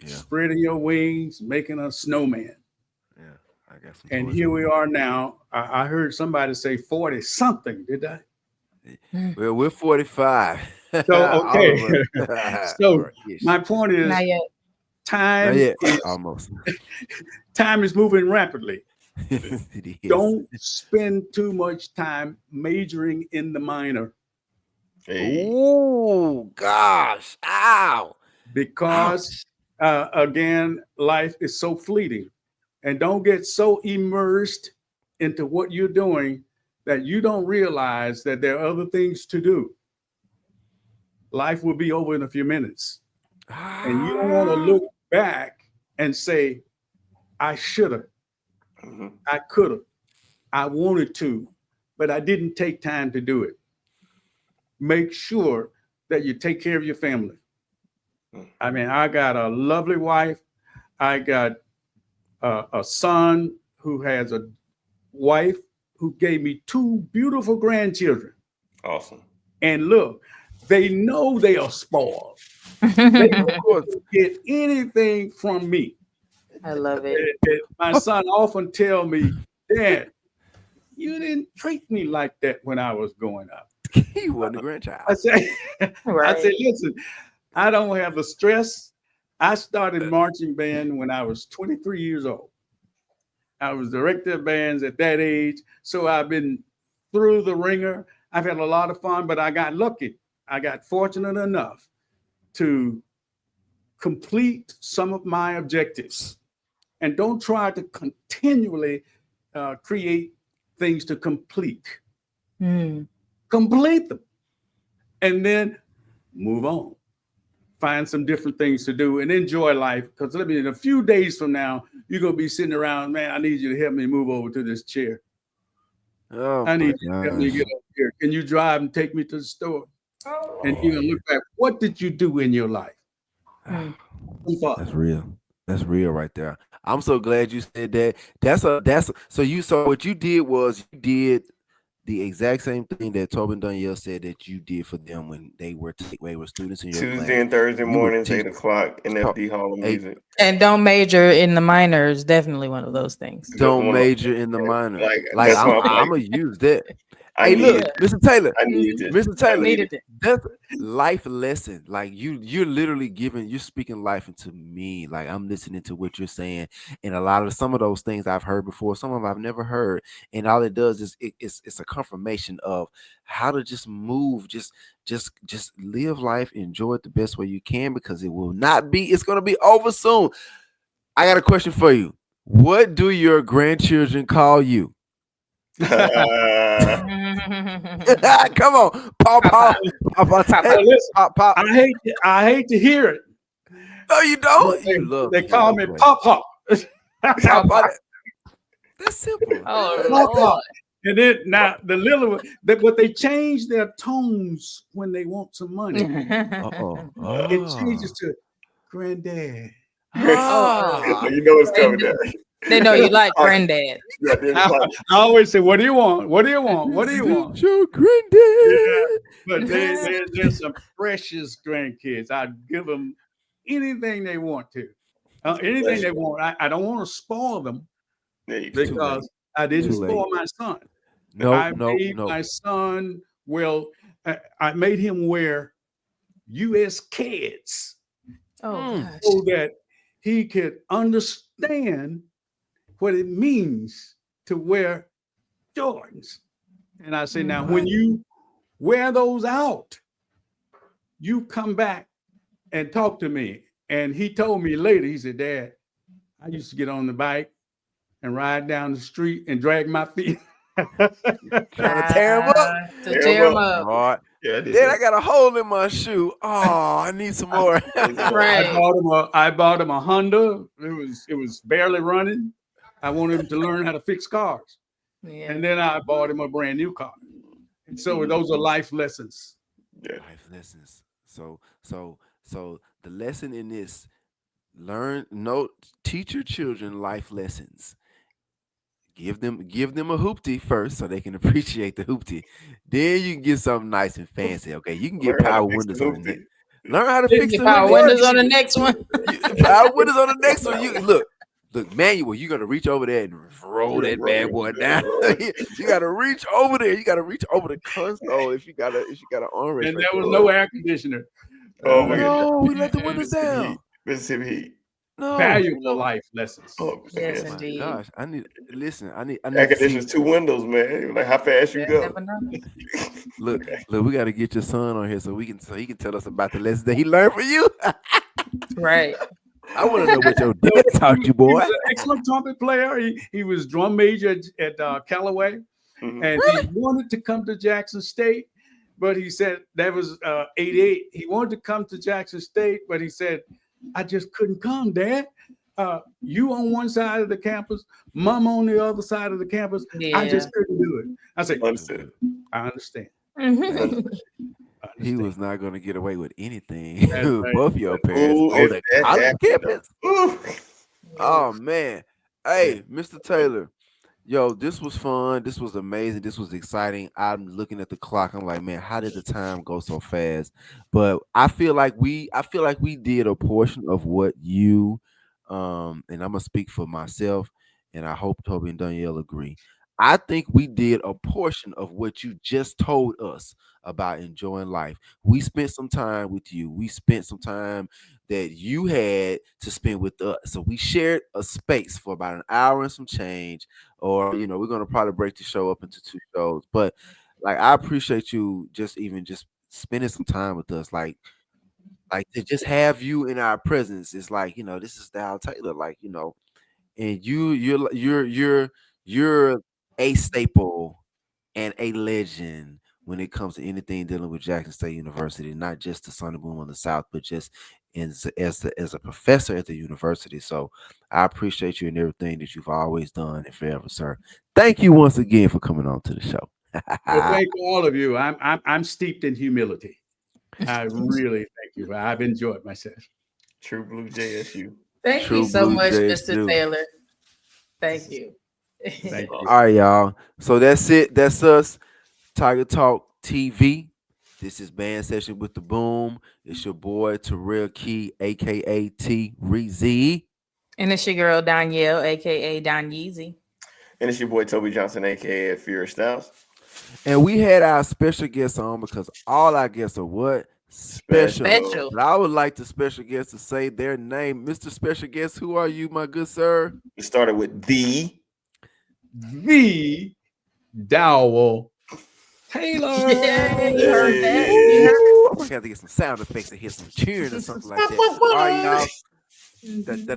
spreading your wings, making a snowman. Yeah, I got some. And here we are now. I heard somebody say 40 something, did I? Well, we're 45. So, okay. So my Ish. point is Not yet. Not yet. is Almost. time is moving rapidly. It is. Don't spend too much time majoring in the minor Hey. Oh gosh! Ow! because again, life is so fleeting, and don't get so immersed into what you're doing that you don't realize that there are other things to do. Life will be over in a few minutes, and you don't want to look back and say, I should have, Mhm. I could have, I wanted to, but I didn't take time to do it. Make sure that you take care of your family. I mean, I got a lovely wife. I got a son who has a wife who gave me two beautiful grandchildren. Awesome. And look, they know they are spoiled. They don't get anything from me. I love it. My son often tell me, Dad, you didn't treat me like that when I was growing up. He wasn't a grandchild. I say, Right. listen, I don't have the stress. I started marching band when I was 23 years old. I was director of bands at that age. So I've been through the ringer. I've had a lot of fun, but I got lucky. I got fortunate enough to complete some of my objectives. And don't try to continually create things to complete. Complete them. And then move on. Find some different things to do and enjoy life. Because in a few days from now, you're going to be sitting around, man, I need you to help me move over to this chair. Oh, I need you to help me get up here. Can you drive and take me to the store? And you're going to look back, what did you do in your life? That's real. That's real right there. I'm so glad you said that. So what you did was you did the exact same thing that Tobin Danielle said that you did for them when they were students in your class. Tuesday and Thursday You would mornings, teach- 8:00 in FD Hall of Music. And don't major in the minor is definitely one of those things. Don't major in the minor. Like, Like that's why I'm I'm like, gonna use that. I Hey, need look, it. Mr. Taylor. I need it. Mr. Taylor, Needed it. that's life lesson. Like you're literally you're speaking life into me. Like I'm listening to what you're saying, and some of those things I've heard before, some of them I've never heard, and all it does is it's a confirmation of how to just move, just live life, enjoy it the best way you can, because it's gonna be over soon. I got a question for you. What do your grandchildren call you? Come on, Pop. I hate to hear it. No, you don't. They call me Pop. That's simple. Oh, Pop. Lord. And then now the little one, but they change their tones when they want some money. It changes to Granddad. You know it's coming there. They know you like Granddad. I always say, "What do you want? What do you want? What do you want?" Your Granddad. But they're some precious grandkids. I'd give them anything they want to, anything they want. I don't want to spoil them because I didn't spoil my son. I made my son. Well, I made him wear U.S. Kids Oh, gosh. so that he could understand what it means to wear Jordans. And I say, now, when you wear those out, you come back and talked to me. And he told me later, he said, Dad, I used to get on the bike and ride down the street and drag my feet. Trying to tear him up. To Tear 'em tear them up. up. Boy, Yeah, I did then I that. got a hole in my shoe. Oh, I need some more. Right. I bought him a Honda. It was barely running. I wanted him to learn how to fix cars. Yeah. And then I bought him a brand new car. And so those are life lessons. Yeah. Life lessons. So the lesson in this: teach your children life lessons. Give them a hoopty first so they can appreciate the hoopty. Then you can get something nice and fancy. Okay, you can get Learn how to power fix the windows on the hoopty. next. Learn how to You fix get the power hoopty. windows on the next one. Power windows on the next one. You look manual. You gotta reach over there and roll Yeah, that roll bad it. boy Yeah, down. roll it. You gotta reach over there. You gotta reach over the console if you got an armrest And right there there. was no air conditioner. Oh my goodness. No, we let the windows Mississippi down. Heat. Mississippi Heat. No, Valuable life lessons. Oh, Yes, man. my indeed. gosh, I need Air to see. conditioners, 2 windows, man. Like how fast you You go. never know. Look, we got to get your son on here so he can tell us about the lessons that he learned from you. Right. I want to know what your dad taught you, He boy. was an excellent trumpet player. He was drum major at Callaway, Mhm. and he wanted to come to Jackson State, but he said that was 88. He wanted to come to Jackson State, but he said, I just couldn't come, Dad. You on one side of the campus, Mom on the other side of the campus. Yeah. I just couldn't do it. I said, Understood. I understand. Mhm. He was not going to get away with anything. That's right. Both your parents Ooh, on if the that college happened, campus. Ooh. Oh man. Hey, Mr. Taylor. Yo, this was fun. This was amazing. This was exciting. I'm looking at the clock. I'm like, man, how did the time go so fast? But I feel like we did a portion of what you and I'm gonna speak for myself, and I hope Toby and Danielle agree. I think we did a portion of what you just told us about enjoying life. We spent some time with you. We spent some time that you had to spend with us. So we shared a space for about an hour and some change, or we're gonna probably break the show up into 2 shows. But like, I appreciate you just spending some time with us. Like to just have you in our presence. It's like, this is Dowell Taylor. Like, and you're a staple and a legend when it comes to anything dealing with Jackson State University, not just the Sonny Boom on the South, but just as a professor at the university. So I appreciate you and everything that you've always done and forever, sir. Thank you once again for coming on to the show. Well, thank all of you. I'm steeped in humility. I really thank you. I've enjoyed myself. True Blue JSU. Thank True you so Blue much, Jays Mr. do. Taylor. Thank you. Thank you. All right, y'all. So that's it. That's us. Tiger Talk TV. This is Band Session with the Boom. It's your boy Terrell Key, aka T Reezy. And it's your girl Danielle, aka Don Yeezy. And it's your boy Toby Johnson, aka Fear Styles. And we had our special guests on because all our guests are what? Special. Special. But I would like the special guests to say their name. Mr. Special Guest, who are you, my good sir? We started with the Dowell Taylor. Yeah, you heard that. Hey. You heard Ooh, I'm gonna have to get some sound effects to hit some cheering or something like that. All right, y'all.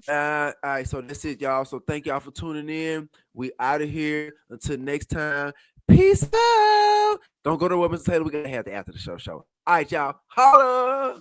All right, so that's it, y'all. So thank y'all for tuning in. We out of here. Until next time. Peace out. Don't go to Mr. Taylor. We gotta have the after the show. All right, y'all. Holla.